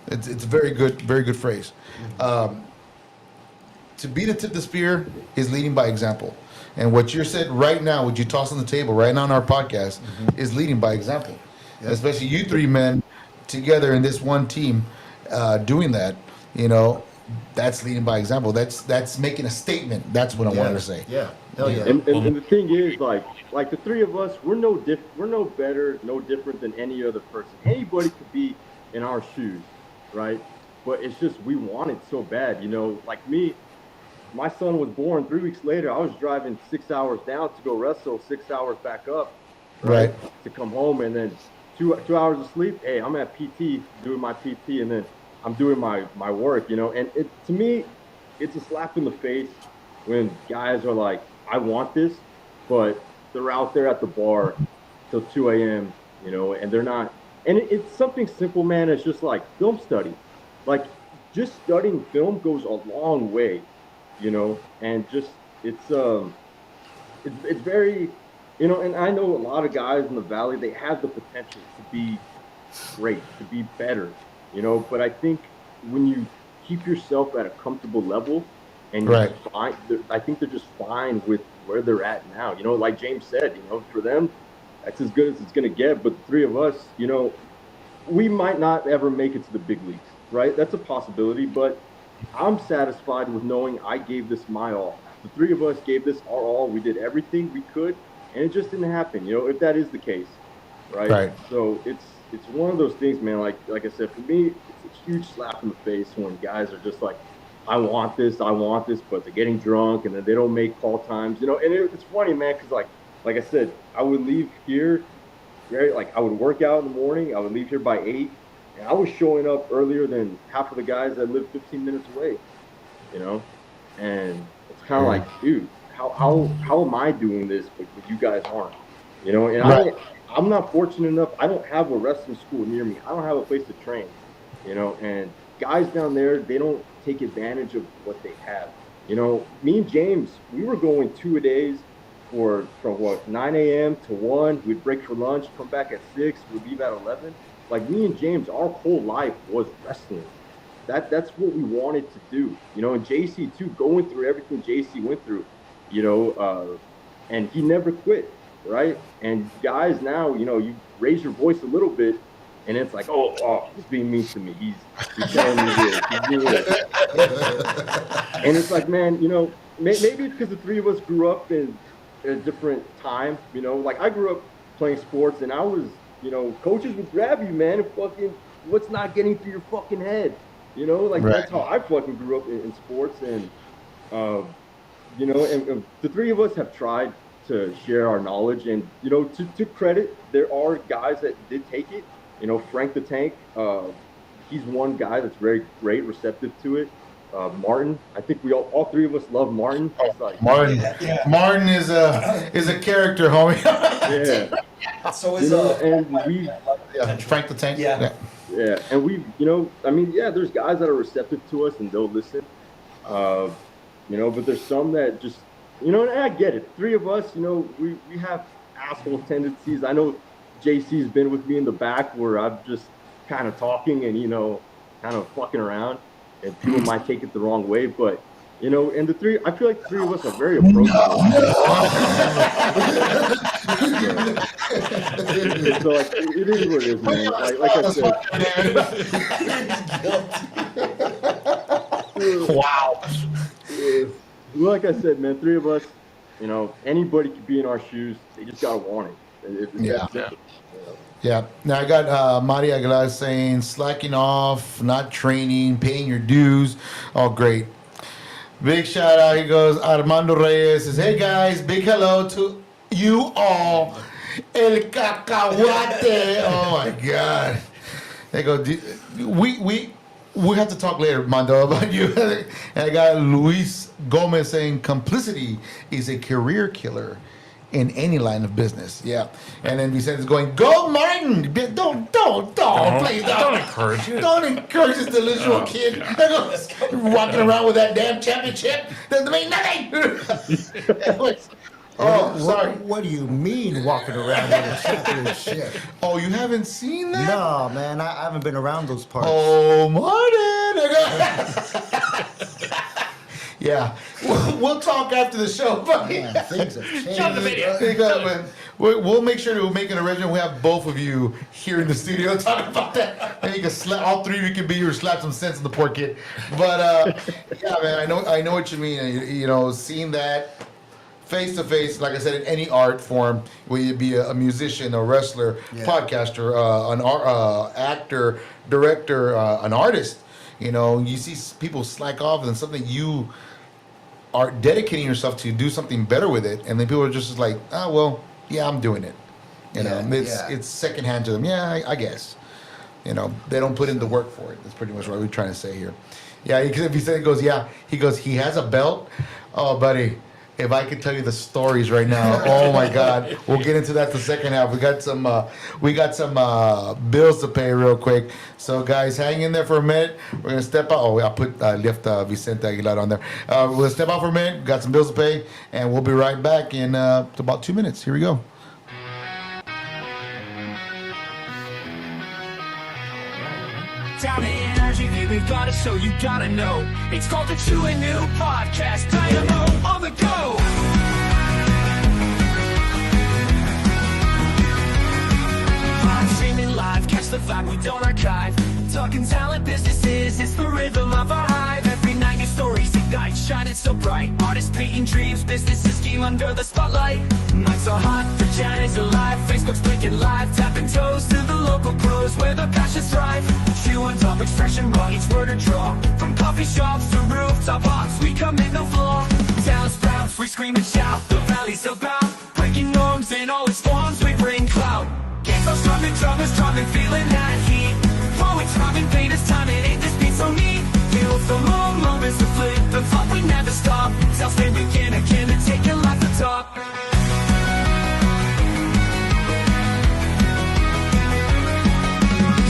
D: It's a very good phrase. To be the tip of the spear is leading by example. And what you said right now, what you toss on the table right now on our podcast, is leading by example. Especially you three men together in this one team doing that. you know, that's leading by example. That's making a statement. That's what I wanted to say.
C: Yeah. Hell yeah.
F: And the thing is, like the three of us, we're no better, no different than any other person. Anybody could be in our shoes, right? But it's just we want it so bad, you know. Like me, my son was born 3 weeks later. I was driving 6 hours down to go wrestle, 6 hours back up,
D: Right.
F: to come home, and then two hours of sleep. Hey, I'm at PT doing my PT, and then I'm doing my work, you know. And it to me, it's a slap in the face when guys are like, I want this, but they're out there at the bar till 2 a.m., you know, and they're not. And it's something simple, man. It's just like film study. Like, just studying film goes a long way, you know, and just it's very, you know, and I know a lot of guys in the valley, they have the potential to be great, to be better, you know, but I think when you keep yourself at a comfortable level and you're
D: Right.
F: just fine, I think they're just fine with where they're at now, you know, like James said, you know, for them, that's as good as it's going to get. But the three of us, you know, we might not ever make it to the big leagues, right? That's a possibility, but I'm satisfied with knowing I gave this my all. The three of us gave this our all. We did everything we could, and it just didn't happen. You know, if that is the case, right?
D: Right.
F: So it's one of those things, man. Like I said, for me, it's a huge slap in the face when guys are just like, I want this, but they're getting drunk and then they don't make call times. You know, and it's funny, man, because like I said, I would leave here. Like I would work out in the morning. I would leave here by 8, and I was showing up earlier than half of the guys that live 15 minutes away. You know, and it's kind of like, dude, how am I doing this, but you guys aren't? You know, and
D: Right.
F: I'm not fortunate enough. I don't have a wrestling school near me. I don't have a place to train. You know, and guys down there, they don't take advantage of what they have. You know, me and James, we were going 2-a-days from what 9 a.m. to 1. We'd break for lunch, come back at 6. We'd leave at 11. Like me and James, our whole life was wrestling. That's what we wanted to do. You know, and JC too, going through everything JC went through. You know, and he never quit, right? And guys now, you know, you raise your voice a little bit, and it's like, oh, he's being mean to me. He's telling me this. He's doing this. And it's like, man, you know, maybe it's because the three of us grew up in a different time. You know, like I grew up playing sports, and I was, you know, coaches would grab you, man, and fucking, what's not getting through your fucking head? You know, like
D: Right.
F: that's how I fucking grew up in sports, and you know, and the three of us have tried to share our knowledge, and you know, to credit, there are guys that did take it. You know, Frank the Tank, he's one guy that's very great, receptive to it. Martin, I think we all three of us love Martin. It's like,
D: Martin. Martin is a character, homie.
F: yeah,
E: So
F: you
E: is
F: know, and we,
D: Yeah. Frank the Tank.
E: Yeah.
F: yeah, and we, you know, I mean, yeah, there's guys that are receptive to us and they'll listen. You know, but there's some that just, you know, and I get it. Three of us, you know, we have asshole tendencies. I know JC's been with me in the back where I'm just kind of talking and, you know, kind of fucking around, and people might take it the wrong way, but you know, and I feel like the three of us are very approachable. So like, it is what it is, man. Like I said,
D: Wow.
F: like I said, man, three of us, you know, anybody could be in our shoes. They just gotta want it. It's that
D: Yeah.
F: simple.
D: Yeah. Now I got Maria Aguilar saying slacking off, not training, paying your dues. Oh, great. Big shout out. He goes, Armando Reyes says, hey guys, big hello to you all. El cacahuate. Oh my God. They go, we have to talk later, Armando, about you. And I got Luis Gomez saying complicity is a career killer in any line of business. Yeah. And then Vicente is going, go Martin! Don't please
B: Don't encourage it.
D: Don't encourage this delusional kid. Walking around with that damn championship. Doesn't mean nothing. Oh, sorry.
C: What do you mean walking around with a championship?
D: Oh, you haven't seen that?
C: No, man, I haven't been around those parts.
D: Oh, Martin! Yeah, we'll talk after the show.
C: Man, things have changed.
B: Show the video.
D: We'll make sure to make an arrangement. We have both of you here in the studio talking about that. And you can slap all three of you can be here, slap some sense in the poor kid. But yeah, man, I know what you mean. You know, seeing that face to face, like I said, in any art form, whether you be a musician, a wrestler, podcaster, an actor, director, an artist. You know, you see people slack off and something you are dedicating yourself to do something better with it, and then people are just like, oh well, yeah, I'm doing it. You know, it's secondhand to them. Yeah, I guess. You know, they don't put in the work for it. That's pretty much what we're trying to say here. Yeah, because if he said, he has a belt. Oh, buddy. If I could tell you the stories right now, oh my God, we'll get into that the second half. We got some bills to pay real quick. So guys, hang in there for a minute. We're gonna step out. Oh, I left Vicente Aguilar on there. We'll step out for a minute. Got some bills to pay, and we'll be right back in about 2 minutes. Here we go.
A: Time and energy, we got it, so you gotta know. It's called the True and New Podcast, Dynamo on the go. Streaming live, catch the vibe, we don't archive. Talking talent, businesses, it's the rhythm of our hive. Every night new stories ignite, shining so bright. Artists painting dreams, businesses scheme under the spotlight. Nights are hot, the chat is alive. Facebook's blinking live, tapping toes to the local pros where the passions thrive. Chewing top, expression raw, each word a draw. From coffee shops to rooftop box, we come in the floor. Town sprouts, we scream and shout, the valley's about. Breaking norms in all its forms, we bring clout. Get those drumming, feeling that heat. Poets rhyming, painters timing, ain't this beat so neat? Feel the long moments to flip, the thought we never stop. Self stay begin again and take your life to top.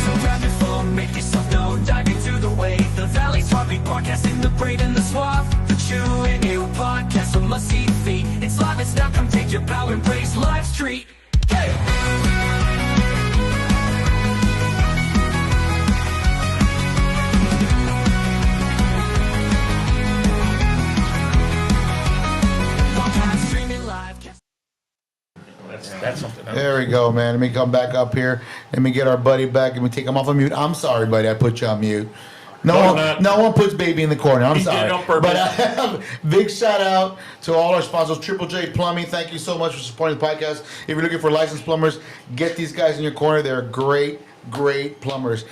A: So grab your phone, make yourself known, dive into the wave. The Valley's Heartbeat Podcast in the braid and the suave. The True and New Podcast, a must-see feat. It's live, it's now, come take your bow, embrace life's treat. Hey!
B: That's something.
D: There we go, man. Let me come back up here. Let me get our buddy back. Let me take him off of mute. I'm sorry, buddy. I put you on mute. No one puts baby in the corner. I'm sorry.
B: Did it on purpose.
D: But big shout out to all our sponsors. Triple J Plumbing. Thank you so much for supporting the podcast. If you're looking for licensed plumbers, get these guys in your corner. They're great plumbers.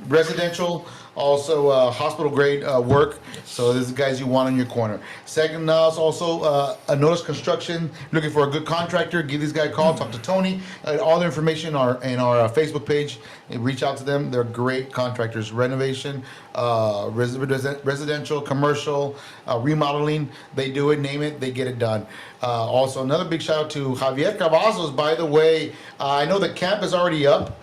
D: Residential. Also, hospital grade work. So this is the guys you want in your corner. Second, also a Notice Construction. Looking for a good contractor? Give these guys a call. Talk to Tony. All the information are in our Facebook page. And reach out to them. They're great contractors. Renovation, residential, commercial, remodeling. They do it. Name it. They get it done. Also, another big shout out to Javier Cavazos. By the way, I know the camp is already up.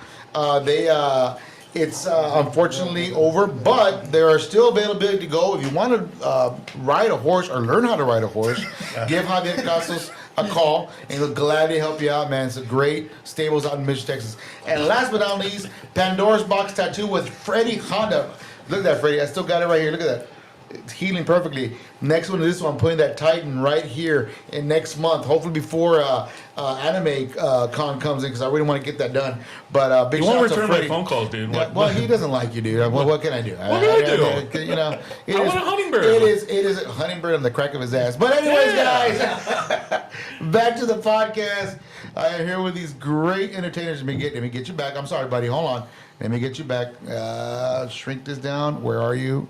D: It's unfortunately over, but there are still availability to go. If you want to ride a horse or learn how to ride a horse, give Javier Casos a call, and he'll gladly help you out, man. It's a great stables out in Mission, Texas. And last but not least, Pandora's Box Tattoo with Freddie Honda. Look at that, Freddie. I still got it right here. Look at that. It's healing perfectly. Next one is this one. I'm putting that Titan right here in next month. Hopefully before Anime Con comes in, because I really want to get that done. But big
B: You
D: shout
B: won't
D: out to
B: return my
D: Freddie.
B: phone calls, dude.
D: Yeah, well, he doesn't like you, dude. What can I do?
B: What can I do?
D: You know, it
B: I
D: is-
B: want a hummingbird.
D: It is a hummingbird on the crack of his ass. But anyways, guys, back to the podcast. I am here with these great entertainers. Let me get you back. I'm sorry, buddy. Hold on. Let me get you back. Shrink this down. Where are you?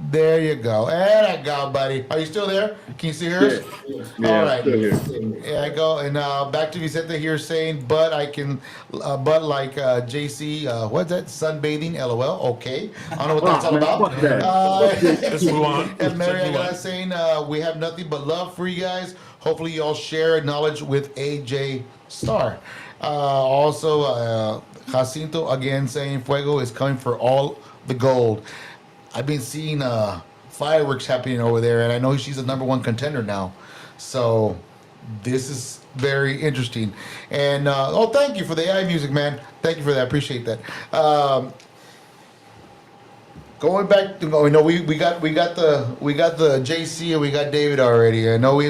D: There you go. There I go, buddy. Are you still there? Can you see yours?
F: Yeah,
D: All right.
F: still here.
D: Yeah, I go. And back to Vicente here saying, but I can, but like JC, what's that? Sunbathing, LOL. Okay. I don't know what that's all
F: man,
D: about.
F: fuck that.
B: Let's move on.
D: And Mary
B: Let's move on.
D: Aguilar saying, we have nothing but love for you guys. Hopefully you all share knowledge with AJ Star. Also, Jacinto again saying, Fuego is coming for all the gold. I've been seeing fireworks happening over there, and I know she's the #1 contender now. So this is very interesting. And thank you for the AI music, man. Thank you for that. Appreciate that. Going back to we got the JC and we got David already. I know we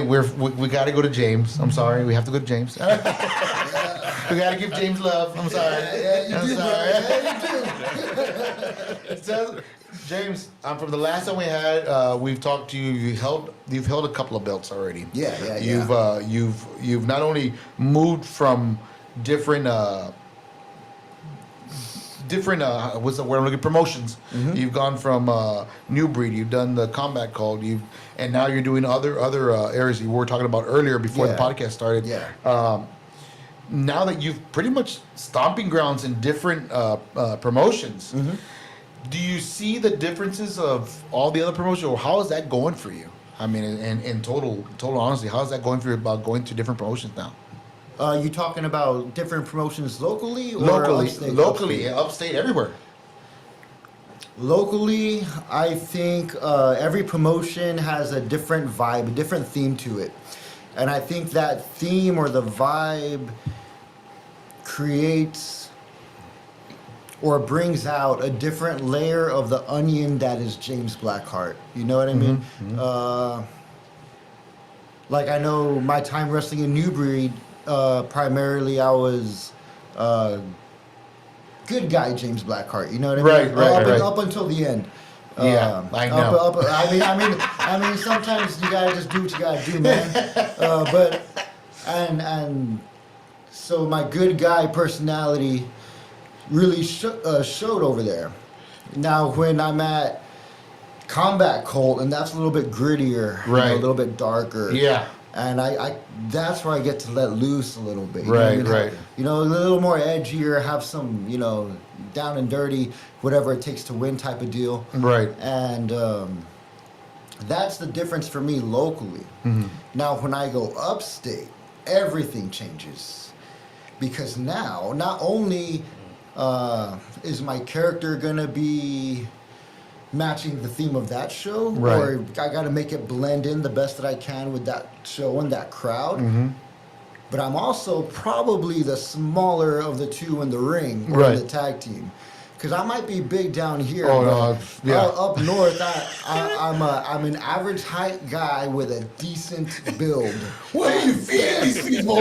D: got to go to James. I'm sorry, we have to go to James. We got to give James love. I'm sorry. So, James, from the last time we had, we've talked to you. You've held a couple of belts already.
C: Yeah.
D: You've not only moved from different what's the word I'm looking, promotions.
C: Mm-hmm.
D: You've gone from New Breed. You've done the Combat Call. And now you're doing other areas you were talking about earlier before the podcast started.
C: Yeah.
D: Now that you've pretty much stomping grounds in different promotions,
C: Mm-hmm.
D: do you see the differences of all the other promotions, or how is that going for you? I mean, in total honesty, how is that going for you about going to different promotions now?
C: You talking about different promotions locally or
D: Locally, upstate, everywhere.
C: Locally, I think every promotion has a different vibe, a different theme to it. And I think that theme or the vibe creates or brings out a different layer of the onion that is James Blackheart. You know what I mean? Like I know my time wrestling in New Breed, primarily I was good guy James Blackheart. You know what I mean?
D: Right.
C: Up until the end.
D: Yeah, I know.
C: I mean, sometimes you gotta just do what you gotta do, man. But so my good guy personality really showed over there. Now, when I'm at Combat Cult, and that's a little bit grittier,
D: right,
C: a little bit darker.
D: Yeah.
C: And I that's where I get to let loose a little bit.
D: Right.
C: You know, a little more edgier, have some, down and dirty, whatever it takes to win type of deal.
D: Right.
C: And that's the difference for me locally.
D: Mm-hmm.
C: Now, when I go upstate, everything changes. Because now, not only is my character going to be matching the theme of that show,
D: right,
C: or I got to make it blend in the best that I can with that show and that crowd.
D: Mm-hmm.
C: But I'm also probably the smaller of the two in the ring or
D: right,
C: in the tag team, because I might be big down here. Up north, I'm an average height guy with a decent build.
D: What do you feel these people?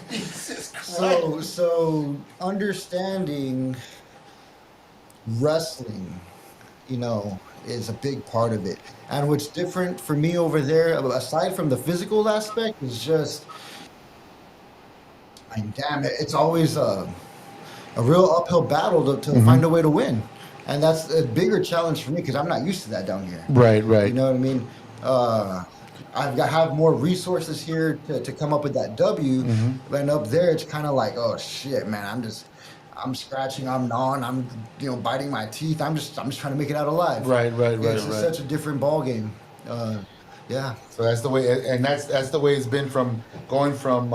D: Jesus Christ.
C: So understanding wrestling, is a big part of it. And what's different for me over there, aside from the physical aspect, is just, damn it, it's always a real uphill battle to find a way to win. And that's a bigger challenge for me because I'm not used to that down here.
D: Right.
C: You know what I mean? Have more resources here to come up with that W.
D: Mm-hmm.
C: And up there, it's kind of like, oh shit, man, I'm scratching, I'm gnawing, I'm biting my teeth. I'm just trying to make it out alive.
D: Right.
C: It's just such a different ball game. Yeah.
D: So that's the way, and that's the way it's been from going from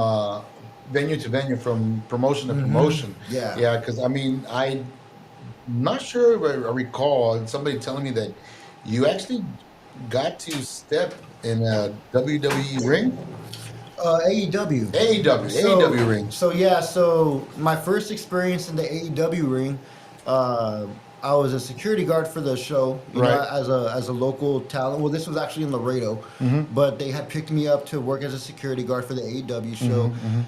D: venue to venue, from promotion to promotion.
C: Yeah.
D: Yeah, because I'm not sure if I recall somebody telling me that you actually got to step in a WWE ring.
C: AEW.
D: AEW ring.
C: So my first experience in the AEW ring, I was a security guard for the show, as a local talent. Well, this was actually in Laredo, but they had picked me up to work as a security guard for the AEW show.
D: Mm-hmm.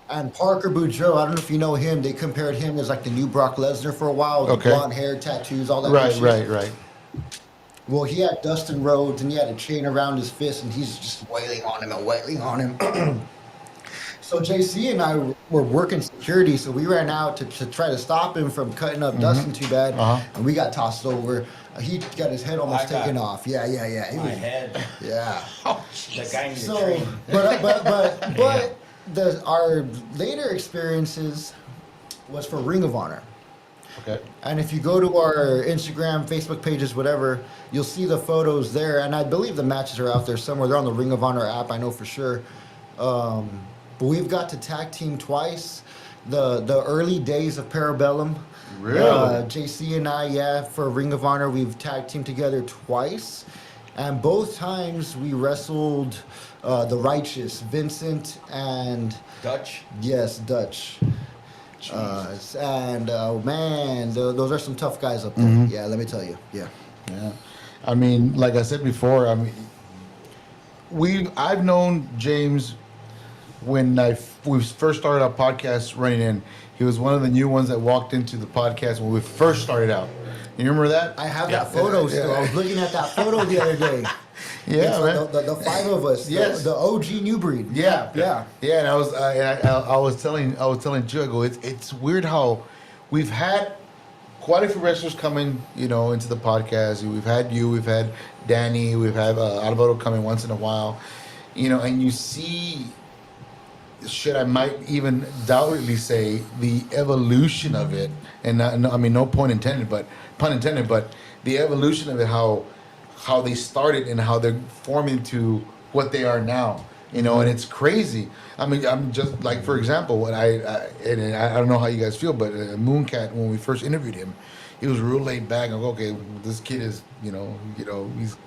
C: And Parker Boudreaux, I don't know if you know him, they compared him as like the new Brock Lesnar for a while, with blonde hair, tattoos, all that.
D: Right.
C: Well, he had Dustin Rhodes, and he had a chain around his fist, and he's just wailing on him. So JC and I were working security, so we ran out to try to stop him from cutting up Dustin too bad, and we got tossed over. He got his head almost taken off. Yeah.
E: My head.
C: Yeah.
E: The guy in the
C: So,
E: train.
C: but our later experiences was for Ring of Honor.
D: Okay.
C: And if you go to our Instagram, Facebook pages, whatever, you'll see the photos there. And I believe the matches are out there somewhere. They're on the Ring of Honor app, I know for sure. But we've got to tag team twice. The early days of Parabellum.
D: Really?
C: JC and I, for Ring of Honor, we've tag teamed together twice. And both times we wrestled the Righteous, Vincent and...
E: Dutch?
C: Yes, Dutch. And man, those are some tough guys up there. Yeah, let me tell you. Yeah.
D: Yeah, I mean, like I said before, I mean, I've known James when we first started our podcast running in. He was one of the new ones that walked into the podcast when we first started out. You remember that?
C: I have that photo still. I was looking at that photo the other day.
D: Yeah, man.
C: The five of us.
D: Yes.
C: The OG New Breed.
D: Yeah,
C: Yeah.
D: yeah. And I was telling Joe, I go, it's weird how we've had quite a few wrestlers coming, into the podcast. We've had you, we've had Danny, we've had Alvaro coming once in a while, and you see shit. I might even doubtedly say the evolution of it, and no pun intended, but the evolution of it, how they started and how they're forming to what they are now. And it's crazy. I mean, I'm just like, for example, when I don't know how you guys feel, but Mooncat, when we first interviewed him, he was real laid back. I go, okay, this kid is, this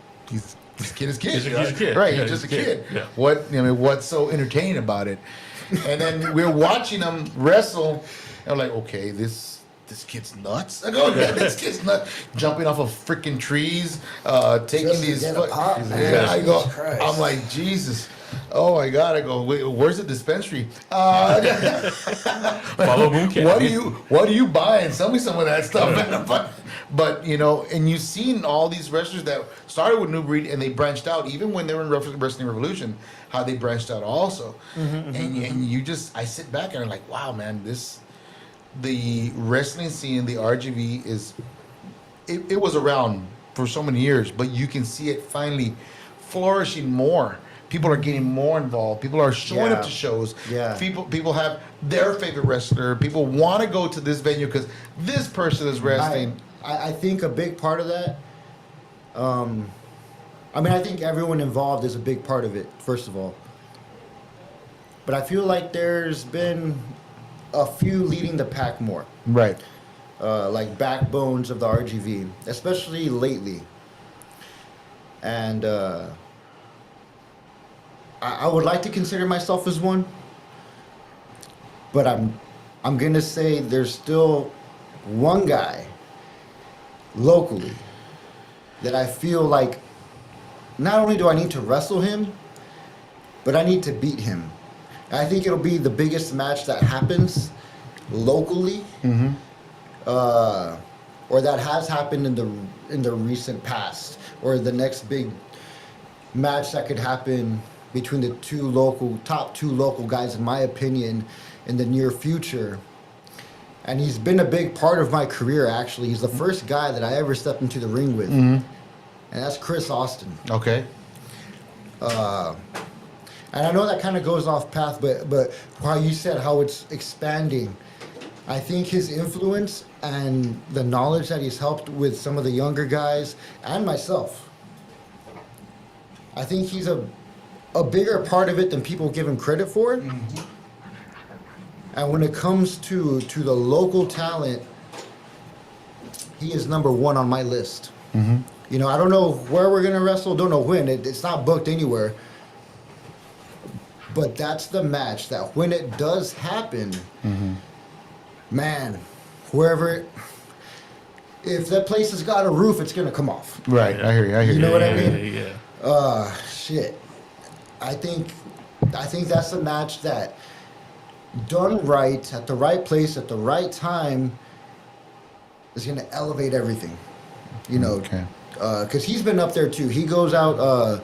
D: kid is kid.
B: He's a kid.
D: Right?
B: Yeah,
D: he's just a kid.
B: Yeah.
D: What's so entertaining about it? And then we're watching him wrestle, and I'm like, okay, this kid's nuts. I go, yeah, this kid's nuts. Jumping off of freaking trees, taking
C: Just to
D: these.
C: get a pop, man.
D: Yeah, I go.
C: Jesus Christ.
D: I'm like, Jesus. Oh my God! I go. Wait, where's the dispensary?
B: Follow Mooncat.
D: What are you buying? Sell me some of that stuff. But and you've seen all these wrestlers that started with New Breed and they branched out. Even when they were in Wrestling Revolution, how they branched out also. And you just, I sit back and I'm like, wow, man, the wrestling scene, the RGV it was around for so many years, but you can see it finally flourishing more. People are getting more involved. People are showing up to shows.
C: Yeah.
D: People have their favorite wrestler. People want to go to this venue because this person is wrestling.
C: I think a big part of that. I think everyone involved is a big part of it. First of all, but I feel like there's been a few leading the pack more.
D: Right.
C: Like backbones of the RGV, especially lately. And I would like to consider myself as one, but I'm gonna say there's still one guy locally that I feel like not only do I need to wrestle him, but I need to beat him. And I think it'll be the biggest match that happens locally, or that has happened in the recent past, or the next big match that could happen between the top two local guys, in my opinion, in the near future. And he's been a big part of my career, actually. He's the first guy that I ever stepped into the ring with. And that's Chris Austin.
D: Okay.
C: And I know that kind of goes off path, but how you said how it's expanding, I think his influence and the knowledge that he's helped with some of the younger guys and myself, I think he's a bigger part of it than people give him credit for. And when it comes to the local talent, he is number one on my list. I don't know where we're going to wrestle, don't know when. It's not booked anywhere. But that's the match that when it does happen, man, if that place has got a roof, it's going to come off.
D: Right. I hear you.
C: You know what I mean?
B: Yeah.
C: Shit. I think that's a match that, done right, at the right place, at the right time, is going to elevate everything.
D: Okay.
C: Because he's been up there too. He goes out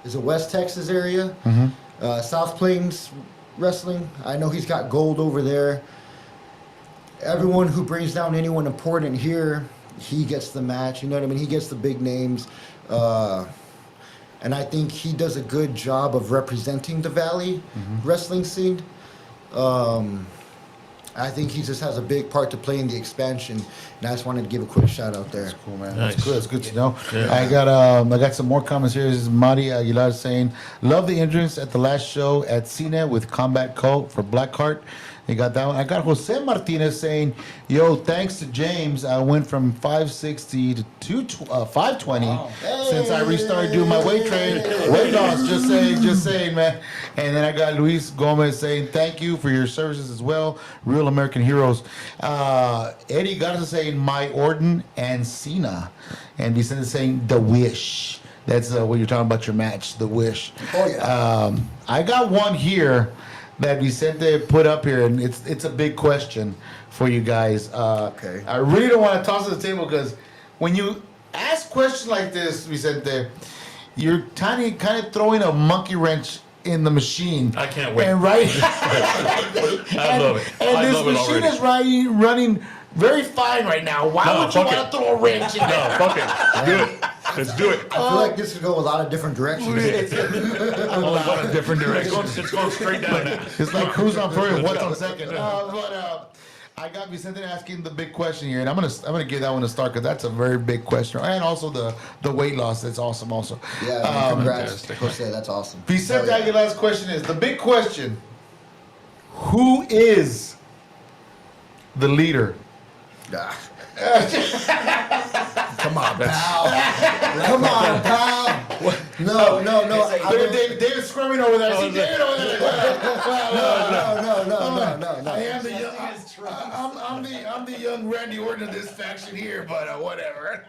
C: is it West Texas area? South Plains Wrestling. I know he's got gold over there. Everyone who brings down anyone important here, he gets the match. You know what I mean? He gets the big names. And I think he does a good job of representing the Valley wrestling scene. I think he just has a big part to play in the expansion, and I just wanted to give a quick shout out there.
D: That's cool, man.
B: Nice.
D: That's good. It's good to know.
B: Yeah.
D: I got some more comments here. This is Mari Aguilar saying, "Love the entrance at the last show at CNET with Combat Cult for Blackheart. You got that one. I got Jose Martinez saying, "Yo, thanks to James, I went from 560 to 520 since I restarted doing my weight loss. Just saying, man." And then I got Luis Gomez saying, "Thank you for your services as well, real American heroes." Eddie Garza saying, "My Orton and Cena," and Vicente saying, "The Wish." That's what you're talking about, your match, The Wish.
C: Oh, yeah.
D: I got one here that Vicente put up here, and it's a big question for you guys.
C: Okay.
D: I really don't want to toss it to the table because when you ask questions like this, Vicente, you're kind of throwing a monkey wrench in the machine.
B: I can't wait.
D: And right,
B: I love it.
D: And
B: I
D: this
B: love it
D: machine
B: already.
D: is running very fine right now. Why
B: No,
D: would you
B: fuck
D: want
B: it.
D: to throw a wrench in
B: No,
D: there?
B: fuck it. Do it. Let's do it.
C: I feel like this could go a lot of different directions.
D: A lot of different directions.
B: It's going straight down now.
D: It's like who's on first, what's on second. I got Vicente asking the big question here, and I'm gonna give that one a start because that's a very big question, and also the weight loss. That's awesome, also.
C: Yeah, man, congrats,
B: fantastic.
C: Jose. That's awesome.
D: Vicente
C: Hell yeah.
D: Aguilar's question is the big question: who is the leader?
C: Ah. Come on, pal. Come on, pal. No.
D: David's screaming over there. See David over there.
C: No.
D: I am the young. I'm the young Randy Orton of this faction here, but whatever.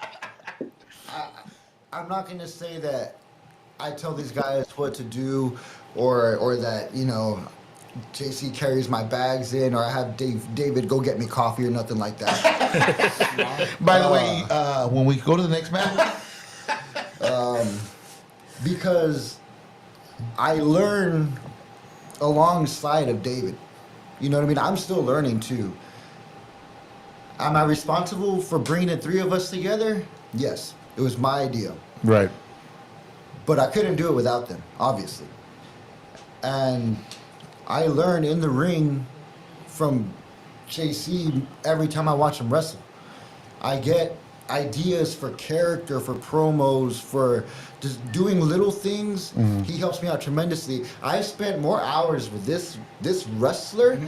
C: I'm not gonna say that I tell these guys what to do, or that JC carries my bags in, or I have David go get me coffee or nothing like that.
D: By the way, when we go to the next match,
C: Because I learn alongside of David. You know what I mean? I'm still learning too. Am I responsible for bringing the three of us together? Yes, it was my idea.
D: right?
C: But I couldn't do it without them, obviously. And I learn in the ring from JC every time I watch him wrestle. I get ideas for character, for promos, for just doing little things. He helps me out tremendously. I spent more hours with this wrestler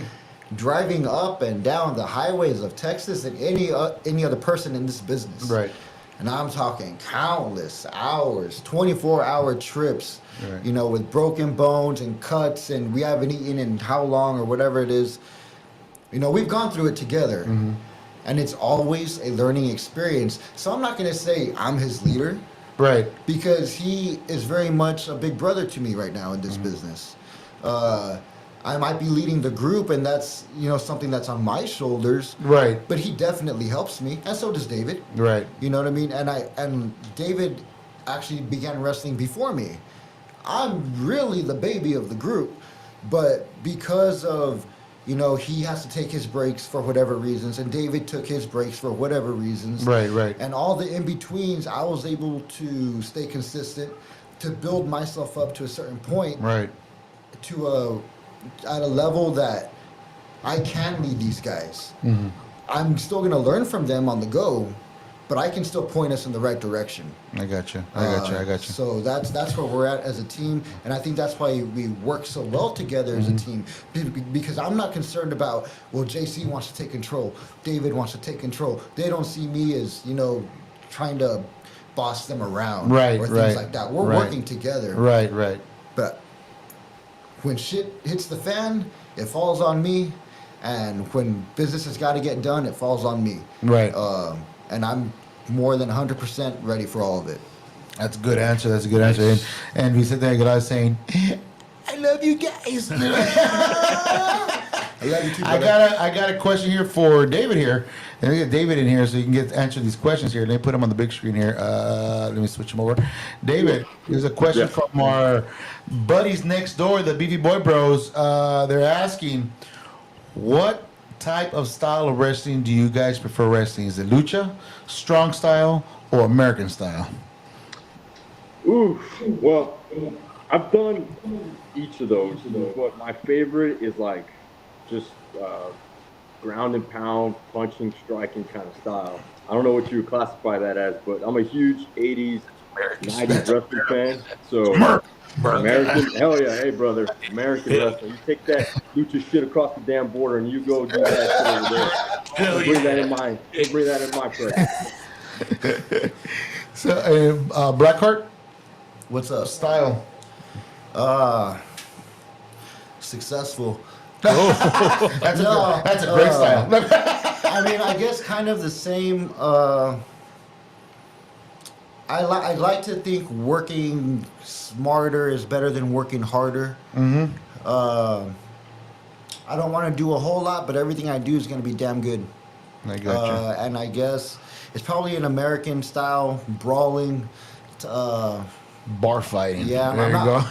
C: driving up and down the highways of Texas than any other person in this business.
D: Right.
C: And I'm talking countless hours, 24-hour trips,
D: Right.
C: With broken bones and cuts, and we haven't eaten in how long or whatever it is. We've gone through it together. And it's always a learning experience. So I'm not going to say I'm his leader,
D: Right.
C: because he is very much a big brother to me right now in this business. I might be leading the group, and that's something that's on my shoulders.
D: Right.
C: But he definitely helps me, and so does David.
D: Right.
C: You know what I mean? And David actually began wrestling before me. I'm really the baby of the group, but because of he has to take his breaks for whatever reasons, and David took his breaks for whatever reasons.
D: Right.
C: And all the in-betweens, I was able to stay consistent, to build myself up to a certain point,
D: Right.
C: at a level that I can lead these guys. I'm still going to learn from them on the go, but I can still point us in the right direction.
D: I got you. I got you.
C: So that's where we're at as a team, and I think that's why we work so well together as a team. Because I'm not concerned about, well, JC wants to take control, David wants to take control. They don't see me as trying to boss them around,
D: Right,
C: or things
D: right,
C: like that. We're
D: right.
C: working together.
D: Right.
C: But when shit hits the fan, it falls on me, and when business has got to get done, it falls on me.
D: Right.
C: And I'm more than 100% ready for all of it.
D: That's a good answer. And we sit there and saying, "I love you guys."
C: I love you too,
D: I
C: brother.
D: got a question here for David here. And we get David in here so you can answer these questions here. Let me put him on the big screen here. Let me switch him over. David, here's a question from our buddies next door, the BV Boy Bros. They're asking, what type of style of wrestling do you guys prefer wrestling? Is it lucha, strong style, or American style?
F: Ooh, well, I've done each of those, but my favorite is like just ground and pound, punching, striking kind of style. I don't know what you would classify that as, but I'm a huge 80s, 90s wrestling fan. So American, hell yeah, hey brother, American wrestling. You take that lucha shit across the damn border and you go do that shit over there.
B: Hell
F: Don't bring
B: yeah.
F: that in my, don't bring that in my presence.
D: So, Blackheart
C: What's up?
D: style.
C: Successful.
D: That's a great style.
C: I mean, I guess kind of the same. I like to think working smarter is better than working harder. Mm-hmm. I don't want to do a whole lot, but everything I do is going to be damn good.
D: I got you.
C: And I guess it's probably an American style brawling.
D: Bar fighting.
C: Yeah,
D: there you go.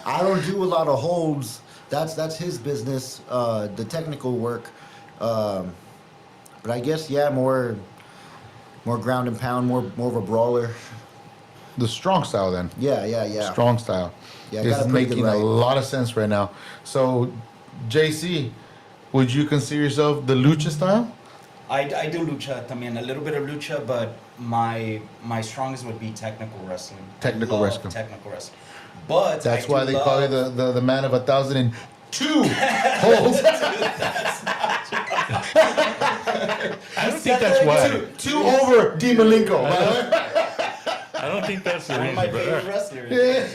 C: I don't do a lot of holds. That's his business. The technical work. But I guess more ground and pound, more of a brawler.
D: The strong style, then.
C: Yeah.
D: Strong style.
C: Yeah, I got
D: is
C: it pretty
D: making
C: good
D: a
C: right.
D: lot of sense right now. So, JC, would you consider yourself the lucha style?
E: I do lucha también, a little bit of lucha, but my strongest would be technical wrestling.
D: Technical
E: I love
D: wrestling.
E: Technical wrestling. But
D: That's
E: I do
D: why they call you
E: love-
D: the man of 1,002 holds.
B: I don't think that's why.
D: Two over Di Malenko.
B: I don't think that's the
E: One of
B: reason.
E: my
B: But,
E: favorite wrestlers.
D: There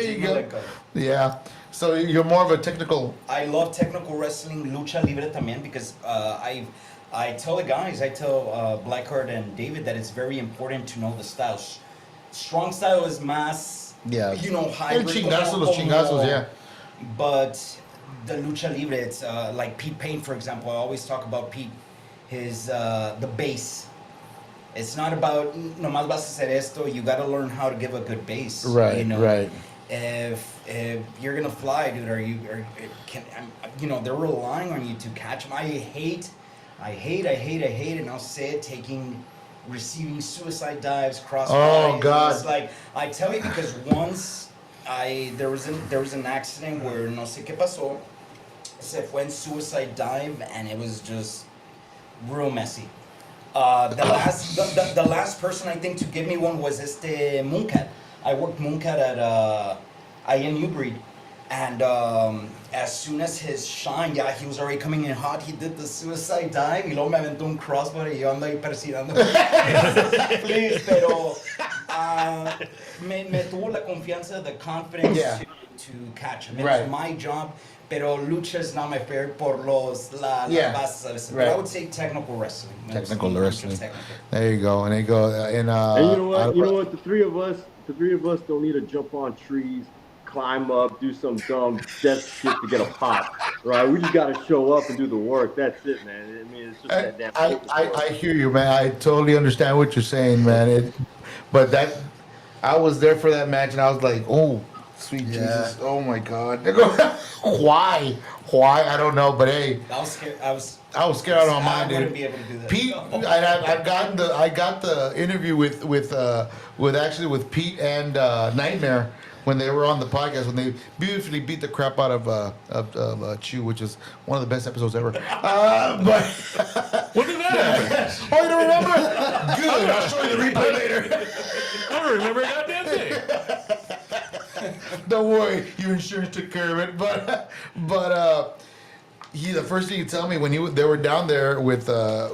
D: you go. Yeah. So you're more of a technical.
E: I love technical wrestling, lucha libre también, because I tell the guys, I tell Blackheart and David that it's very important to know the styles. Strong style is más,
D: Yeah.
E: hybrid.
D: El chingazo, los chingazos, yeah.
E: But the lucha libre, it's like Pete Payne, for example. I always talk about Pete, the base. It's not about nomás vas a hacer esto. You got to learn how to give a good base.
D: Right, right.
E: If you're gonna fly, dude, they're relying on you to catch them. I hate, and I'll say it, receiving suicide dives, cross.
D: Oh, God.
E: It's like, I tell you, because once there was an accident where no sé qué pasó, se fue en suicide dive, and it was just real messy. The last person I think to give me one was Mooncat. I worked Mooncat at IN Newbreed, and as soon as his shine, he was already coming in hot. He did the suicide dive, y luego me aventó un crossbar y yo ando ahí persiguiendo. Please, pero me tuvo la confianza, the confidence to catch him. It was my job. Pero lucha is not my favorite por la bases. But I would say technical wrestling.
D: Technical wrestling.
E: Technical.
D: There you go. And you go. And
F: you know what? The three of us don't need to jump on trees, climb up, do some dumb death shit to get a pop, right? We just got to show up and do the work. That's it, man. I mean, it's just that damn.
D: I hear you, man. I totally understand what you're saying, man. I was there for that match, and I was like, oh, sweet Jesus, oh my God. Why? I don't know, but hey,
E: I was scared. I was
D: scared out of my mind,
E: I wouldn't
D: dude.
E: be able to do that.
D: Pete, I got the interview with Pete and Nightmare when they were on the podcast, when they beautifully beat the crap out of Chew, which is one of the best episodes ever. But
B: what did that happen?
D: oh, you don't remember? Good. I'll show you the replay later.
B: I don't remember a goddamn thing.
D: Don't worry, your insurance took care of it. But the first thing he told me when they were down there with the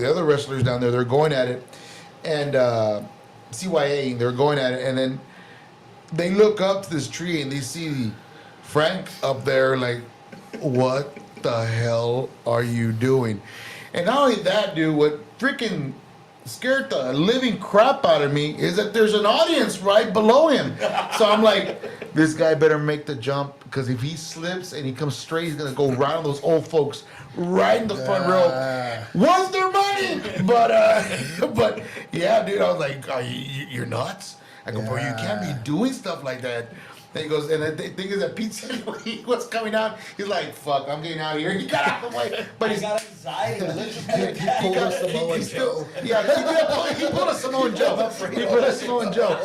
D: other wrestlers down there, they're going at it, and CYA, they're going at it, and then they look up to this tree and they see Frank up there, like, what the hell are you doing? And not only that, dude, what freaking scared the living crap out of me is that there's an audience right below him. So I'm like, this guy better make the jump, because if he slips and he comes straight, he's gonna go right on those old folks right in the front row. What's their money? But yeah, dude, I was like, you're nuts. I go, bro, you can't be doing stuff like that. Then he goes, and the thing is that Pete said when he was coming out, he's like, fuck, I'm getting out of here. He got out of the way. But
E: I got anxiety.
C: He pulled a Samoan Joe.
D: He pulled a Samoan Joe.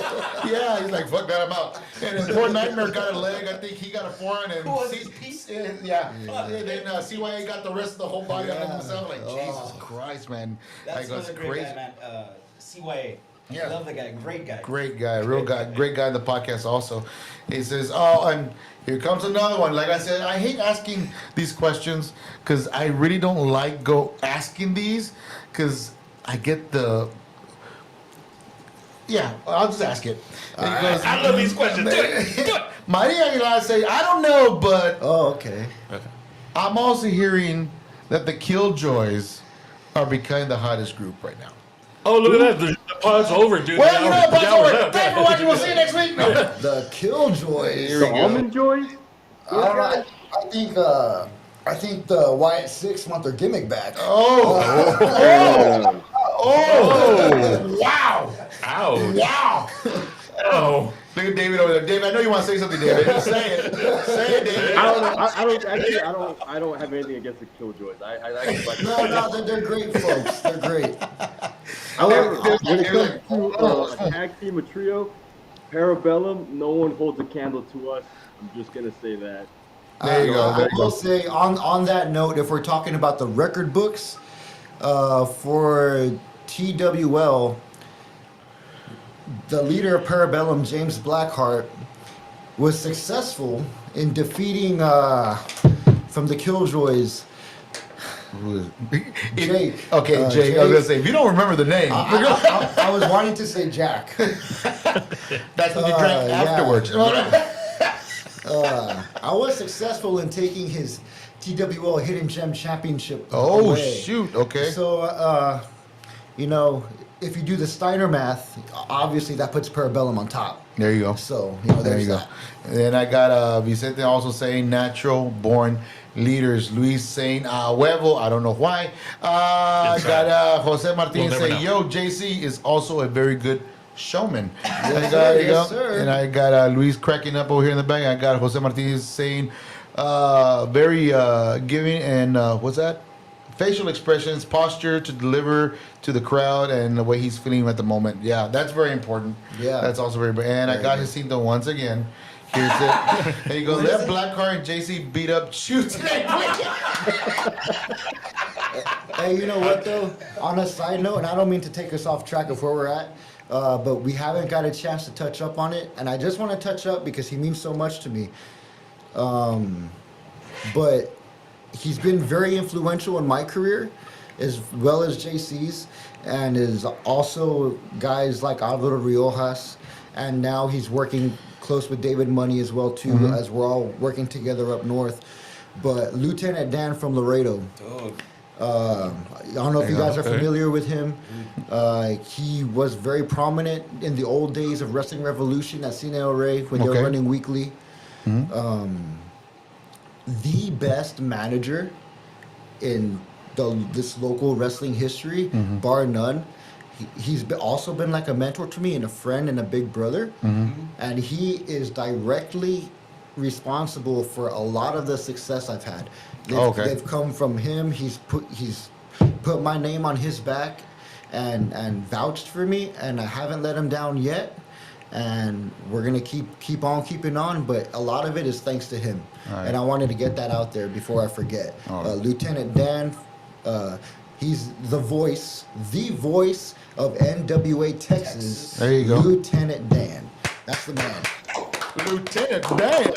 D: Yeah, he's like, fuck that, I'm out. And then poor Nightmare got a leg. I think he got a forearm. And
E: Who was Pete?
D: And then CYA got the rest of the whole body on himself. Like, Jesus Christ, man.
E: That's
D: like,
E: another great guy, man. CYA.
D: Yeah.
E: Love the guy. Great guy.
D: Great guy, real guy, great guy in the podcast also. He says, oh, and here comes another one. Like I said, I hate asking these questions because I really don't like asking these because I get yeah, I'll just ask it. Because
B: I love these questions. Do it.
D: Maria Aguilar say, I don't know, but
C: Oh, okay.
D: I'm also hearing that the Killjoys are becoming the hottest group right now.
B: Oh, look at that. The pod's over, dude.
D: Well, you know what,
B: The hour's
D: Pastor?
B: up.
D: Thanks for watching. We'll see you next week. No.
C: The Killjoys.
F: The Almond Joys?
C: I don't know. I think the Wyatt Six want their gimmick back.
F: Yeah.
D: Oh, wow.
B: Ouch.
D: Wow.
B: Oh.
D: Look at David over there. David, I know you want to say something, David. Just say it. Say it, David.
F: I don't have anything against the Killjoys. I like
C: No, they're great folks. They're great.
F: However, when it comes to a tag team, a trio, Parabellum, no one holds a candle to us. I'm just gonna say that.
D: There you go.
C: I will say on that note, if we're talking about the record books for TWL, the leader of Parabellum, James Blackheart, was successful in defeating from the Killjoys. Jake.
D: Okay, Jake. I was gonna say if you don't remember the name,
C: I was wanting to say Jack.
D: that's what you drank
C: yeah.
D: afterwards.
C: I was successful in taking his TWL Hidden Gem Championship.
D: Oh
C: away.
D: shoot! Okay.
C: So, you know, if you do the Steiner math, obviously that puts Parabellum on top.
D: There you go.
C: So, you know,
D: There
C: there's
D: you go.
C: that.
D: And then I got Vicente also saying natural born leaders. Luis saying huevo. I don't know why. I
B: Yes,
D: got Jose Martinez
B: We'll never
D: saying,
B: know.
D: yo, JC is also a very good showman.
C: Yes,
D: There you
C: sir,
D: go.
C: yes, sir.
D: And I got Luis cracking up over here in the back. I got Jose Martinez saying very giving and what's that? Facial expressions, posture to deliver to the crowd, and the way he's feeling at the moment. Yeah, that's very important.
C: Yeah.
D: That's also very important. And I got Jacinto once again. Here's it. There you go. Let Blackheart and JC beat up Shoot today.
C: Hey, you know what though? On a side note, and I don't mean to take us off track of where we're at, but we haven't got a chance to touch up on it, and I just want to touch up because he means so much to me. But he's been very influential in my career, as well as JC's, and is also guys like Alvaro Riojas, and now he's working close with David Money as well too, as we're all working together up north. But Lieutenant Dan from Laredo. I don't know if you guys are familiar with him. He was very prominent in the old days of Wrestling Revolution at Cine El Rey when they were running weekly. The best manager in this local wrestling history, bar none. He's also been like a mentor to me and a friend and a big brother. And he is directly responsible for a lot of the success I've had. They've come from him. He's put my name on his back and vouched for me, and I haven't let him down yet. And we're gonna keep on keeping on, but a lot of it is thanks to him. And I wanted to get that out there before I forget. Lieutenant Dan, he's the voice of NWA Texas.
D: There you go.
C: Lieutenant Dan. That's the man.
D: Lieutenant Dan.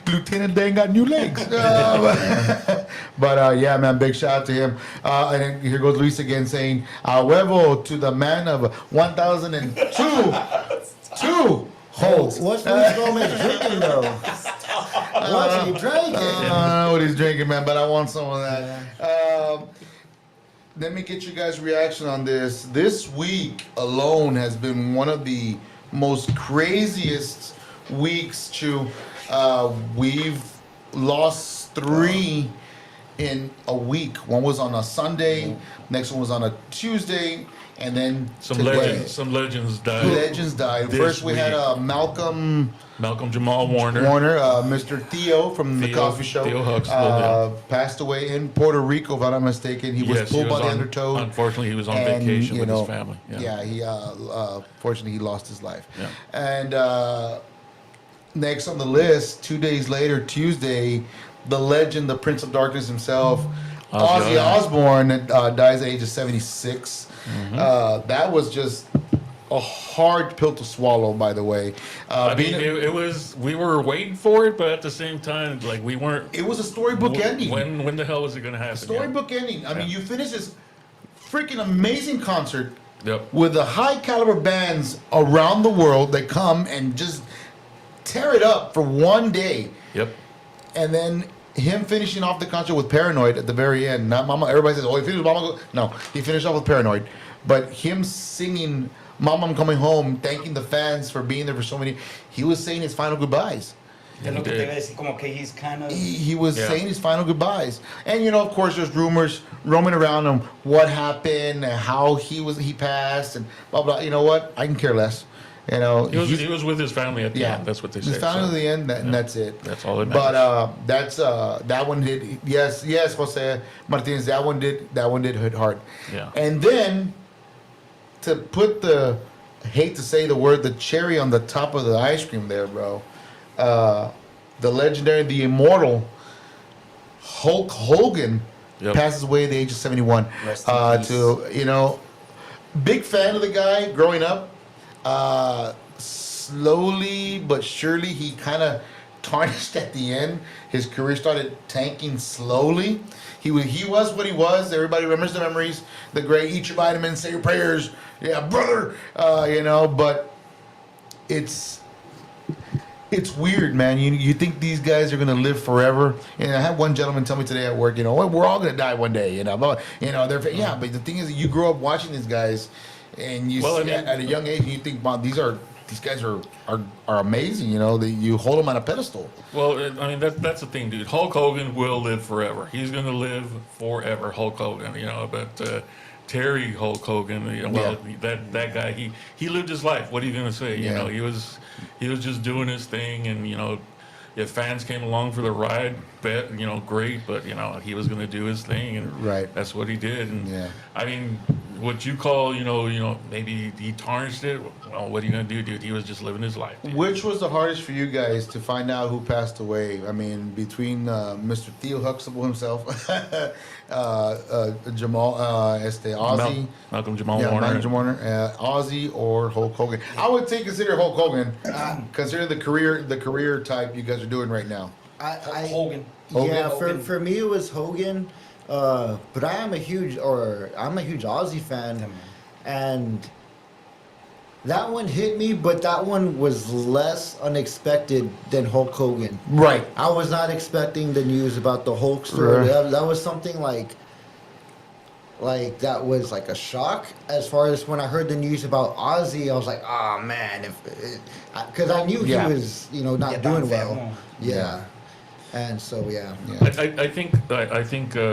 D: Lieutenant Dan got new legs. But yeah, man, big shout out to him. And then here goes Luis again saying, "A huevo to the man of 1,002 holes."
C: What's Luis Gomez drinking though? What's he drinking?
D: I don't know what he's drinking, man, but I want some of that. Let me get you guys' reaction on this. This week alone has been one of the most craziest weeks, Chew. We've lost 3 in a week. One was on a Sunday, next one was on a Tuesday, and then
B: Some
D: today.
B: legends died.
D: Legends died.
B: This
D: First we had
B: week.
D: Malcolm
B: Jamal Warner.
D: Mr. Theo from the Cosby Show,
B: Theo Huxtable,
D: passed away in Puerto Rico, if I'm not mistaken. He was
B: Yes,
D: pulled by the
B: on-
D: undertow.
B: Unfortunately, he was on
D: And,
B: vacation
D: you
B: with
D: know,
B: his family.
D: Yeah, he fortunately he lost his life.
B: Yeah.
D: And next on the list, 2 days later, Tuesday, the legend, the Prince of Darkness himself, Ozzy Osbourne dies at the age of 76. That was just a hard pill to swallow, by the way.
B: I mean, it was. We were waiting for it, but at the same time, like we weren't.
D: It was a storybook ending.
B: When the hell was it going to happen?
D: Storybook ending. I mean, you finish this freaking amazing concert
B: Yep.
D: with the high caliber bands around the world that come and just tear it up for one day.
B: Yep.
D: And then him finishing off the concert with Paranoid at the very end. Not Mama. Everybody says, "Oh, he finished with Mama." No, he finished off with Paranoid. But him singing "Mama, I'm Coming Home," thanking the fans for being there for so many. He was saying his final goodbyes.
E: Es lo que te iba a decir, como que he's kind of...
D: He was saying his final goodbyes. And you know, of course, there's rumors roaming around on what happened and how he passed and blah blah. You know what? I can care less. You know,
B: He was with his family at the end. That's what they say.
D: His family at the end, and that's it.
B: That's all that matters.
D: But that's that one did. Yes, Jose Martinez. That one did hit hard.
B: Yeah.
D: And then to put the, I hate to say the word, the cherry on the top of the ice cream there, bro. The legendary, the immortal Hulk Hogan passes away at the age of 71.
E: Rest in peace.
D: To, you know, big fan of the guy growing up. Slowly but surely, he kind of tarnished at the end. His career started tanking slowly. He was what he was. Everybody remembers the memories. The great eat your vitamins, say your prayers. Yeah, brother. You know, but it's weird, man. You think these guys are gonna live forever? And I had one gentleman tell me today at work, you know, well, we're all gonna die one day. You know, but the thing is, you grow up watching these guys, and you see at a young age, and you think, wow, these guys are amazing. You know, you hold them on a pedestal.
B: Well, I mean that's the thing, dude. Hulk Hogan will live forever. He's gonna live forever, Hulk Hogan. You know, but Terry Hulk Hogan, you know, that guy, he lived his life. What are you gonna say? You know, he was just doing his thing, and you know, if fans came along for the ride, great. But you know, he was gonna do his thing, and that's what he did. And I mean, what you call, you know, maybe he tarnished it. Well, what are you gonna do, dude? He was just living his life. Dude.
D: Which was the hardest for you guys to find out who passed away? I mean, between Mr. Theo Huxtable himself, Jamal, Ozzy,
B: Malcolm Jamal Warner,
D: Ozzy, or Hulk Hogan. I would consider Hulk Hogan, considering the career type you guys are doing right now.
E: Hogan.
C: Yeah, for me it was Hogan, but I'm a huge Ozzy fan, and that one hit me, but that one was less unexpected than Hulk Hogan.
D: Right.
C: I was not expecting the news about the Hulkster.
D: Right.
C: That was something like that was like a shock. As far as when I heard the news about Ozzy, I was like, oh man, because I knew he was, not doing well. Yeah. And so
B: I think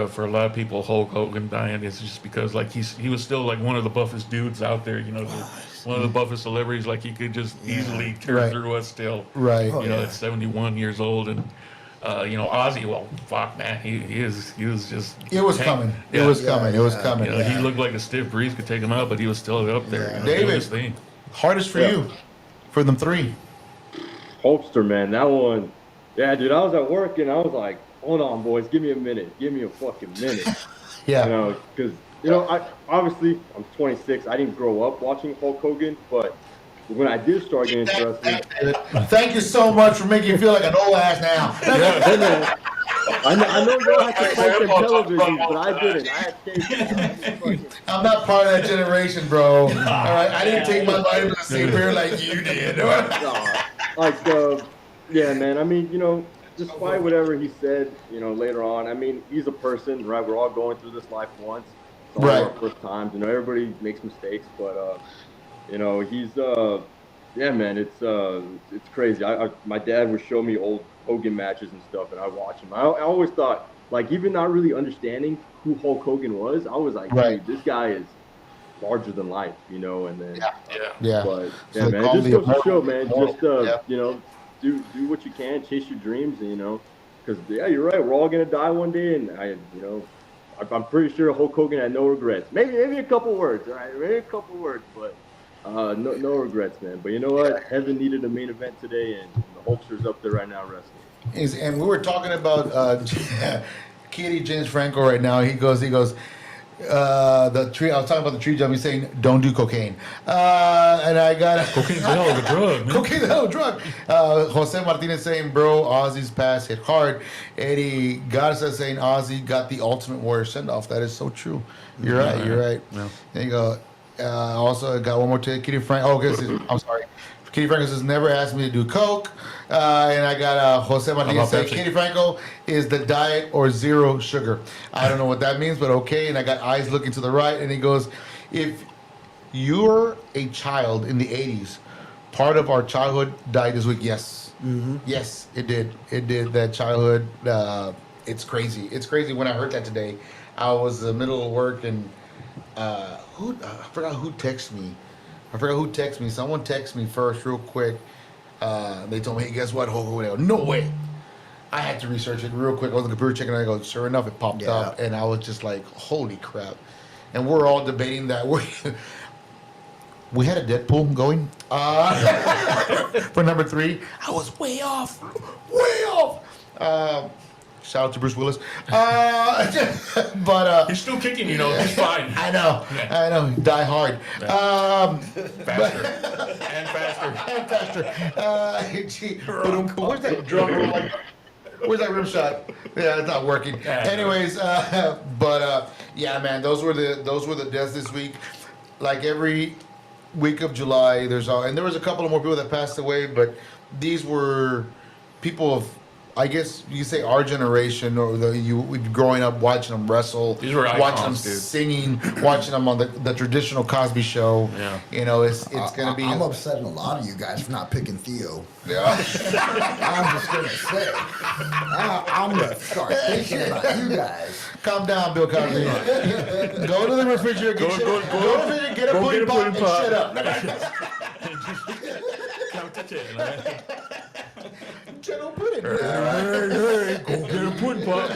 B: for a lot of people, Hulk Hogan dying is just because like he was still like one of the buffest dudes out there, one of the buffest celebrities. Like he could just easily tear through us still.
D: Right.
B: At 71 years old, and Ozzy. Well, fuck man, he was just.
D: It was coming. It was coming. It was coming.
B: He looked like a stiff breeze could take him out, but he was still up there.
D: David, hardest for you, for them three.
F: Hulkster, man, that one. Yeah, dude, I was at work and I was like, hold on, boys, give me a minute. Give me a fucking minute.
D: Yeah.
F: Because, I'm 26. I didn't grow up watching Hulk Hogan, but when I did start getting interested.
D: Thank you so much for making me feel like an old ass now.
F: I know you don't have to fight on television, but I didn't. I had cable.
D: I'm not part of that generation, bro. All right, I didn't take my vitamin C beer like you did.
F: Yeah, man. I mean, despite whatever he said, later on, I mean, he's a person, right? We're all going through this life once. It's all our first times. Everybody makes mistakes, but he's yeah, man. It's crazy. My dad would show me old Hogan matches and stuff, and I watch him. I always thought, like, even not really understanding who Hulk Hogan was, I was like, dude, this guy is larger than life, and then But yeah, man, it just goes to show, man. Just do what you can, chase your dreams, and because you're right, we're all gonna die one day, and I'm pretty sure Hulk Hogan had no regrets. Maybe a couple words, all right, but no regrets, man. But you know what? Heaven needed a main event today, and the Hulkster's up there right now wrestling.
D: And we were talking about Kitty James Franco right now. He goes. The tree. I was talking about the tree jump. He's saying, "Don't do cocaine." And I got
B: Cocaine's a hell of a drug, man.
D: Cocaine's a hell of a drug. Jose Martinez saying, "Bro, Ozzy's pass hit hard." Eddie Garza saying, "Ozzy got the Ultimate Warrior send off." That is so true. You're right. You're right.
B: Yeah.
D: There you go. Also, I got one more to Kitty Frank. Oh, I'm sorry. Kitty Franco says, "Never asked me to do coke." And I got Jose Martinez saying, "Kitty Franco is the diet or zero sugar." I don't know what that means, but okay. And I got eyes looking to the right, and he goes, "If you're a child in the '80s, part of our childhood died this week." Yes, yes, it did. It did. That childhood. It's crazy. It's crazy. When I heard that today, I was in the middle of work, and I forgot who texted me. Someone texted me first, real quick. They told me, "Hey, guess what? No way." I had to research it real quick. I was on the computer checking, and I go, sure enough, it popped up, and I was just like, "Holy crap!" And we're all debating that. We had a Deadpool going for number 3. I was way off. Shout out to Bruce Willis. But
B: He's still kicking, he's fine.
D: I know. Die hard.
B: Faster. And faster.
D: Gee, where's that drum roll? Where's that rim shot? Yeah, it's not working. Anyways, yeah, man, those were the deaths this week. Like every week of July, and there was a couple of more people that passed away, but these were people of, I guess you could say, our generation, or growing up watching them wrestle,
B: These were
D: watching
B: icons,
D: them
B: dude.
D: singing, watching them on the traditional Cosby Show.
B: Yeah.
D: It's gonna be.
C: I'm upsetting a lot of you guys for not picking Theo.
D: Yeah.
C: I'm just gonna say. I'm gonna start thinking about you guys.
D: Calm down, Bill Cosby. Go to the refrigerator. Go to the refrigerator. Get a pudding pop and shut up.
B: Count to 10, right?
D: General pudding.
B: Hey, go get a pudding pop.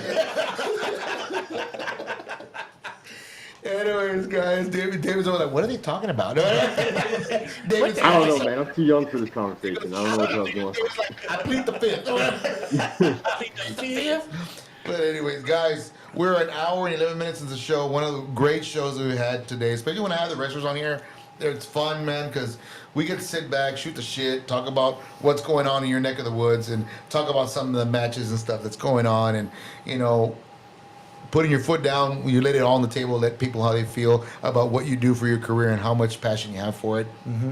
D: Anyways, guys, David's over like, what are they talking about? David's
F: I don't know, man. I'm too young for this conversation. I don't know what I was doing.
D: David's like, I plead the fifth. But anyways, guys, we're an hour and 11 minutes into the show. One of the great shows that we had today, especially when I have the wrestlers on here. It's fun, man, because we get to sit back, shoot the shit, talk about what's going on in your neck of the woods, and talk about some of the matches and stuff that's going on, and putting your foot down, you lay it all on the table, let people how they feel about what you do for your career and how much passion you have for it. Mm-hmm.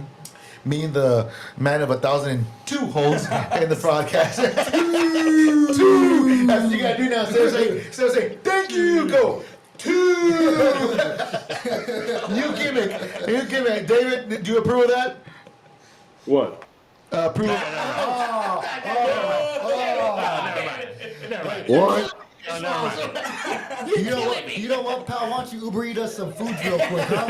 D: Me, the man of 1,002 holes in the broadcast. Two. That's what you gotta do now. Instead of saying, thank you, go. 2. New gimmick. David, do you approve of that?
F: What?
D: Approve.
F: What?
C: You know what, pal? Why don't you Uber eat us some food real quick, huh?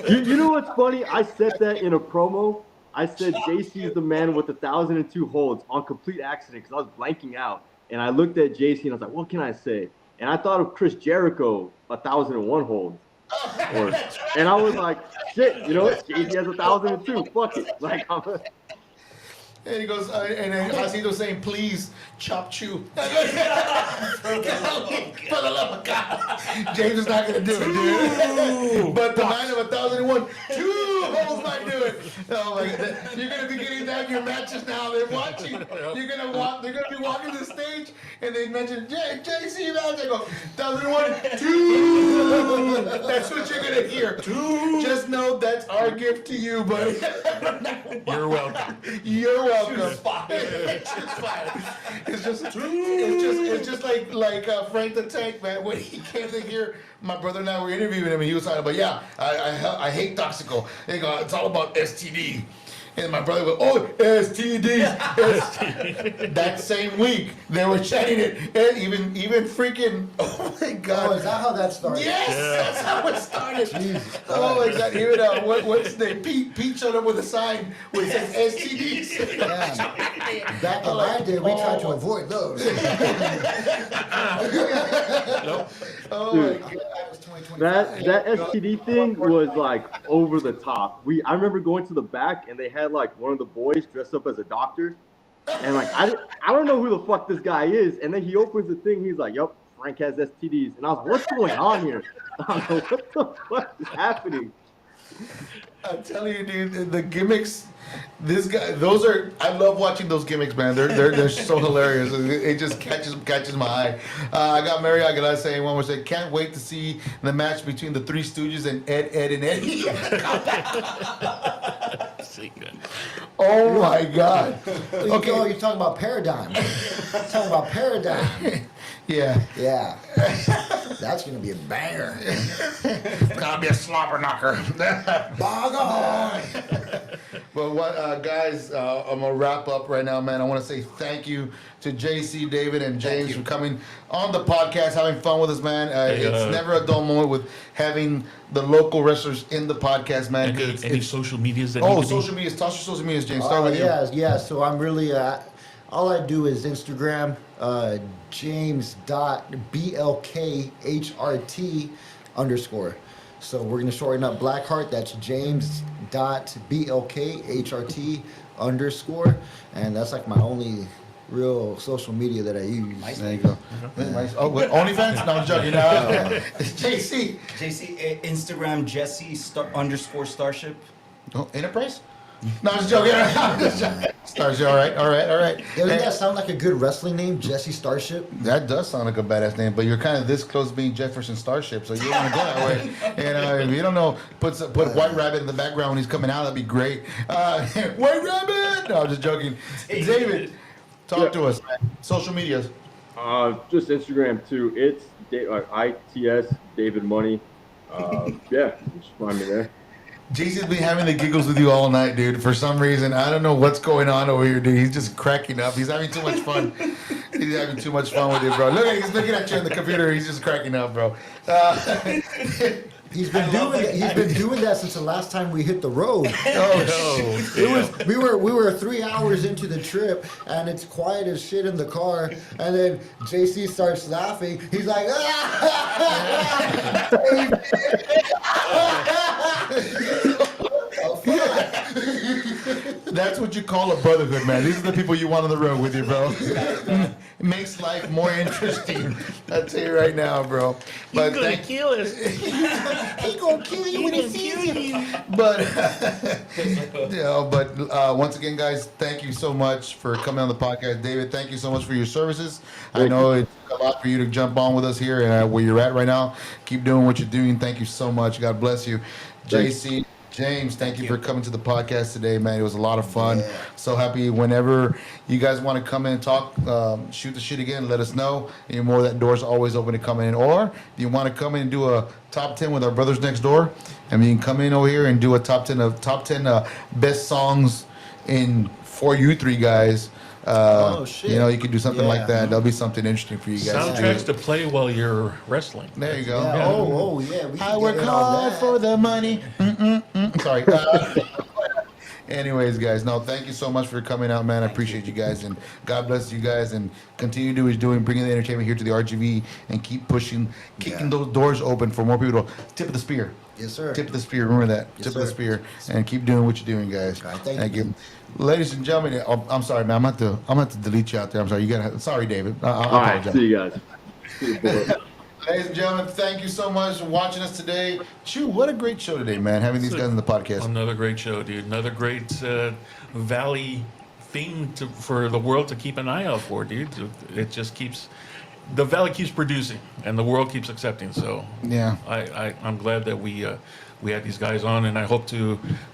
F: You know what's funny? I said that in a promo. I said JC is the man with 1,002 holds on complete accident because I was blanking out. And I looked at JC and I was like, what can I say? And I thought of Chris Jericho, 1,001 holds. And I was like, shit, JC has 1,002. Fuck it. Like,
D: And he goes, and then Jacinto saying, please, chop chew. For the love of God. James is not going to do it, dude. But the man of 1,001, 2 holes might do it. Oh my God. You're going to be getting that in your matches now. They're watching. They're going to be walking the stage, and they mention, JC match. I go, 1,001, 2. That's what you're going to hear. 2. Just know that's our gift to you, buddy.
B: You're welcome.
D: You're welcome. It's just like Frank the Tank, man. When he came to here, my brother and I were interviewing him, and he was talking about, I hate Toxical. They go, it's all about STD. And my brother goes, oh, STD. That same week, they were chatting it. And even freaking, oh my God.
C: Oh, is that how that started?
D: Yes, that's how it started.
C: Jesus
D: Oh my God! Even what's his name? Pete showed up with a sign where it says STDs.
C: Yeah. Back in my day, we tried to avoid those.
D: Oh
F: Dude.
D: my God!
F: that STD thing was like over the top. I remember going to the back and they had like one of the boys dressed up as a doctor, And like I don't know who the fuck this guy is. And then he opens the thing. He's like, "Yup, Frank has STDs." And I was like, "What's going on here?" I don't know what the fuck is happening.
D: I'm telling you, dude, the gimmicks. This guy, those are. I love watching those gimmicks, man. They're so hilarious. It just catches my eye. I got Mary Aguilar saying one more say, "Can't wait to see the match between the Three Stooges and Ed, and Eddie." Oh my God.
C: Okay, you're talking about Paradigm. You're talking about Paradigm.
D: Yeah.
C: Yeah. That's going to be a banger.
D: It's gonna be a slobber knocker.
C: Bog on.
D: But what, guys? I'm gonna wrap up right now, man. I want to say thank you to JC, David, and James for coming on the podcast, having fun with us, man. It's never a dull moment with having the local wrestlers in the podcast, man.
B: Any social medias that
D: social medias. Toss your social medias, James. Start with you.
C: Yeah. So I'm really, all I do is Instagram, James.blkhrt_. So we're going to shorten up Blackheart. That's James.blkhrt_. And that's like my only real social media that I use.
D: There you go. Nice. Oh, wait, OnlyFans? No, I'm joking. JC.
E: Instagram Jesse_Starship.
D: Oh, Enterprise? No, I'm just joking. Starship. All right.
C: Doesn't that sound like a good wrestling name, Jesse Starship?
D: That does sound like a badass name, but you're kind of this close to being Jefferson Starship, so you want to go that way. And if you don't know, put White Rabbit in the background when he's coming out. That'd be great. White Rabbit. No, I'm just joking. David, talk to us. Man. Social medias.
F: Just Instagram too. It's ITS David Money. Yeah, just find me there.
D: JC's been having the giggles with you all night, dude. For some reason, I don't know what's going on over here, dude. He's just cracking up. He's having too much fun. He's having too much fun with you, bro. Look, he's looking at you on the computer. He's just cracking up, bro.
C: He's been doing that since the last time we hit the road. We were 3 hours into the trip, and it's quiet as shit in the car. And then JC starts laughing. He's like,
D: That's what you call a brotherhood, man. These are the people you want on the road with you, bro. It makes life more interesting. I'll tell you right now, bro. But
B: He's gonna kill us.
C: he's gonna kill you when he sees you.
D: But once again, guys, thank you so much for coming on the podcast. David, thank you so much for your services. I know it took a lot for you to jump on with us here and where you're at right now. Keep doing what you're doing. Thank you so much. God bless you. JC, James, thank you for coming to the podcast today, man. It was a lot of fun. Yeah. So happy. Whenever you guys want to come in and talk, shoot the shit again, let us know. And more, that door's always open to come in. Or if you want to come in and do a top 10 with our brothers next door, and you can come in over here and do a top 10 best songs for you three guys.
C: Shit.
D: You know, you could do something like that. That'll be something interesting for you guys.
B: Soundtracks to play while you're wrestling.
D: There you go.
C: Yeah.
D: I work hard for the money. Sorry. Anyways, guys, thank you so much for coming out, man. I appreciate you guys, and God bless you guys, and continue to do what you're doing, bringing the entertainment here to the RGV, and keep pushing, kicking those doors open for more people to tip of the spear.
C: Yes, sir.
D: Tip of the spear. Remember that.
C: Yes,
D: tip
C: sir.
D: of the spear, and keep doing what you're doing, guys.
C: All right, thank you.
D: Ladies and gentlemen, I'm sorry, man. I'm gonna have to delete you out there. I'm sorry. Sorry, David. I apologize.
F: See you guys. See you, boys.
D: Ladies and gentlemen, thank you so much for watching us today. Chew, what a great show today, man. Having these guys on the podcast.
B: Another great show, dude. Another great Valley thing for the world to keep an eye out for, dude. It just keeps, the Valley keeps producing, and the world keeps accepting. So
D: yeah,
B: I'm glad that we had these guys on, and I hope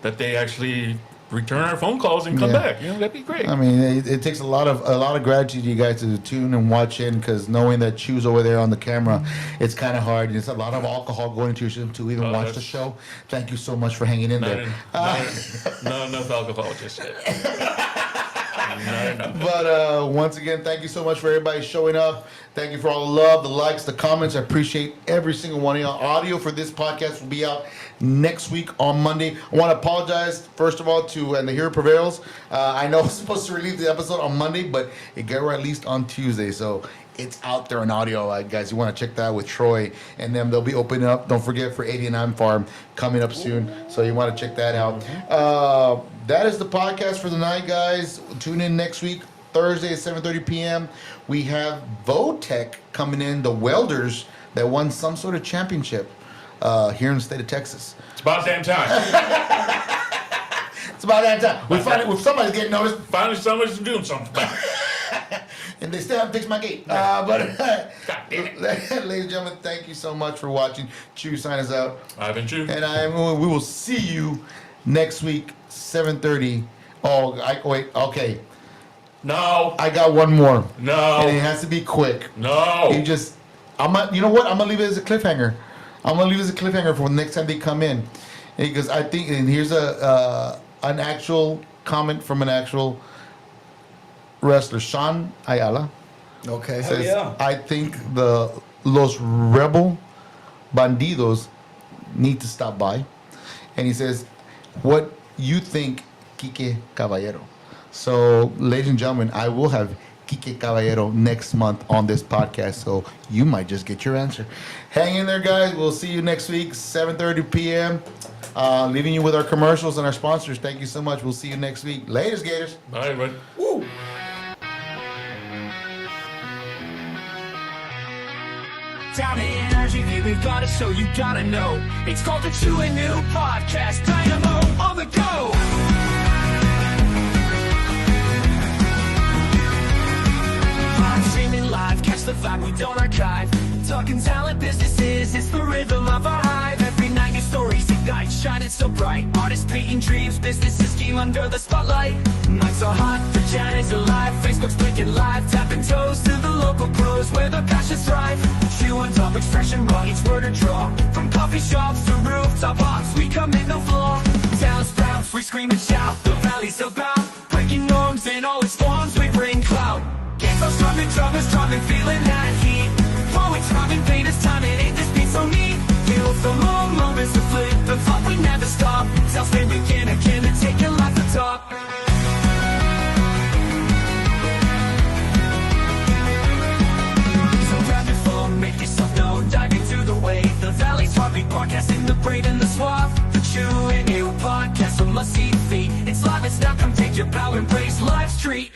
B: that they actually return our phone calls and come back. You know, that'd be great.
D: I mean, it takes a lot of gratitude to you guys to tune and watch in, because knowing that Chew's over there on the camera, it's kind of hard. It's a lot of alcohol going into your system to even watch the show. Thank you so much for hanging in there.
B: Not enough alcohol just yet. Not enough.
D: But once again, thank you so much for everybody showing up. Thank you for all the love, the likes, the comments. I appreciate every single one of y'all. Audio for this podcast will be out next week on Monday. I want to apologize, first of all, to And the Hero Prevails. I know I was supposed to release the episode on Monday, but it got released on Tuesday. So it's out there in audio, guys. You want to check that out with Troy and them. They'll be opening up. Don't forget for 89 Farm coming up soon. So you want to check that out. That is the podcast for the night, guys. Tune in next week Thursday at 7:30 p.m. We have Votech coming in, the welders that won some sort of championship here in the state of Texas.
B: It's about damn time.
D: It's about that time. We find it if somebody's getting noticed,
B: Finally, somebody's doing something about it.
D: and they still haven't fixed my gate. But
B: God damn it.
D: ladies and gentlemen, thank you so much for watching. Chew, sign us out.
B: I've been Chew.
D: And we will see you next week, 7:30. Wait, okay.
B: No.
D: I got one more.
B: No.
D: And it has to be quick.
B: No.
D: You know what? I'm gonna leave it as a cliffhanger. I'm gonna leave it as a cliffhanger for the next time they come in, because I think, and here's an actual comment from an actual wrestler, Sean Ayala.
C: Okay.
D: Says,
E: yeah.
D: I think the Los Rebel Bandidos need to stop by. And he says, what you think, Quique Caballero? So, ladies and gentlemen, I will have Quique Caballero next month on this podcast, so you might just get your answer. Hang in there, guys. We'll see you next week, 7:30 p.m. Leaving you with our commercials and our sponsors. Thank you so much. We'll see you next week. Laters, Gators.
B: Bye, everybody.
E: Woo!
A: Down in energy, we've got it, so you gotta know. It's called the Chew and New Podcast, Dynamo on the go. Streaming live, catch the vibe, we don't archive. Talking talent, businesses, it's the rhythm of our hive. Every night new stories ignite, shining so bright. Artists painting dreams, businesses scheme under the spotlight. Nights are hot, the chat is alive. Facebook's blinking live, tapping toes to the local pros where the passions thrive. Chew on top, expression raw, each word a draw. From coffee shops to rooftop hops, we come in no flaw. Town sprouts, we scream and shout, the valley's about. Breaking norms in all its forms, we bring clout. Get so strong and feeling that heat. Poets rhyming, painters timing, ain't this beat so neat? Feel the low moments to flip, the thought we never stop. Tell spin again and take your life to top. So grab your phone, make yourself known, dive into the wave. The valley's heartbeat, broadcasting the braid and the suave. The Chew and New Podcast, a must-see feat. It's live, it's now, come take your power, embrace life's treat.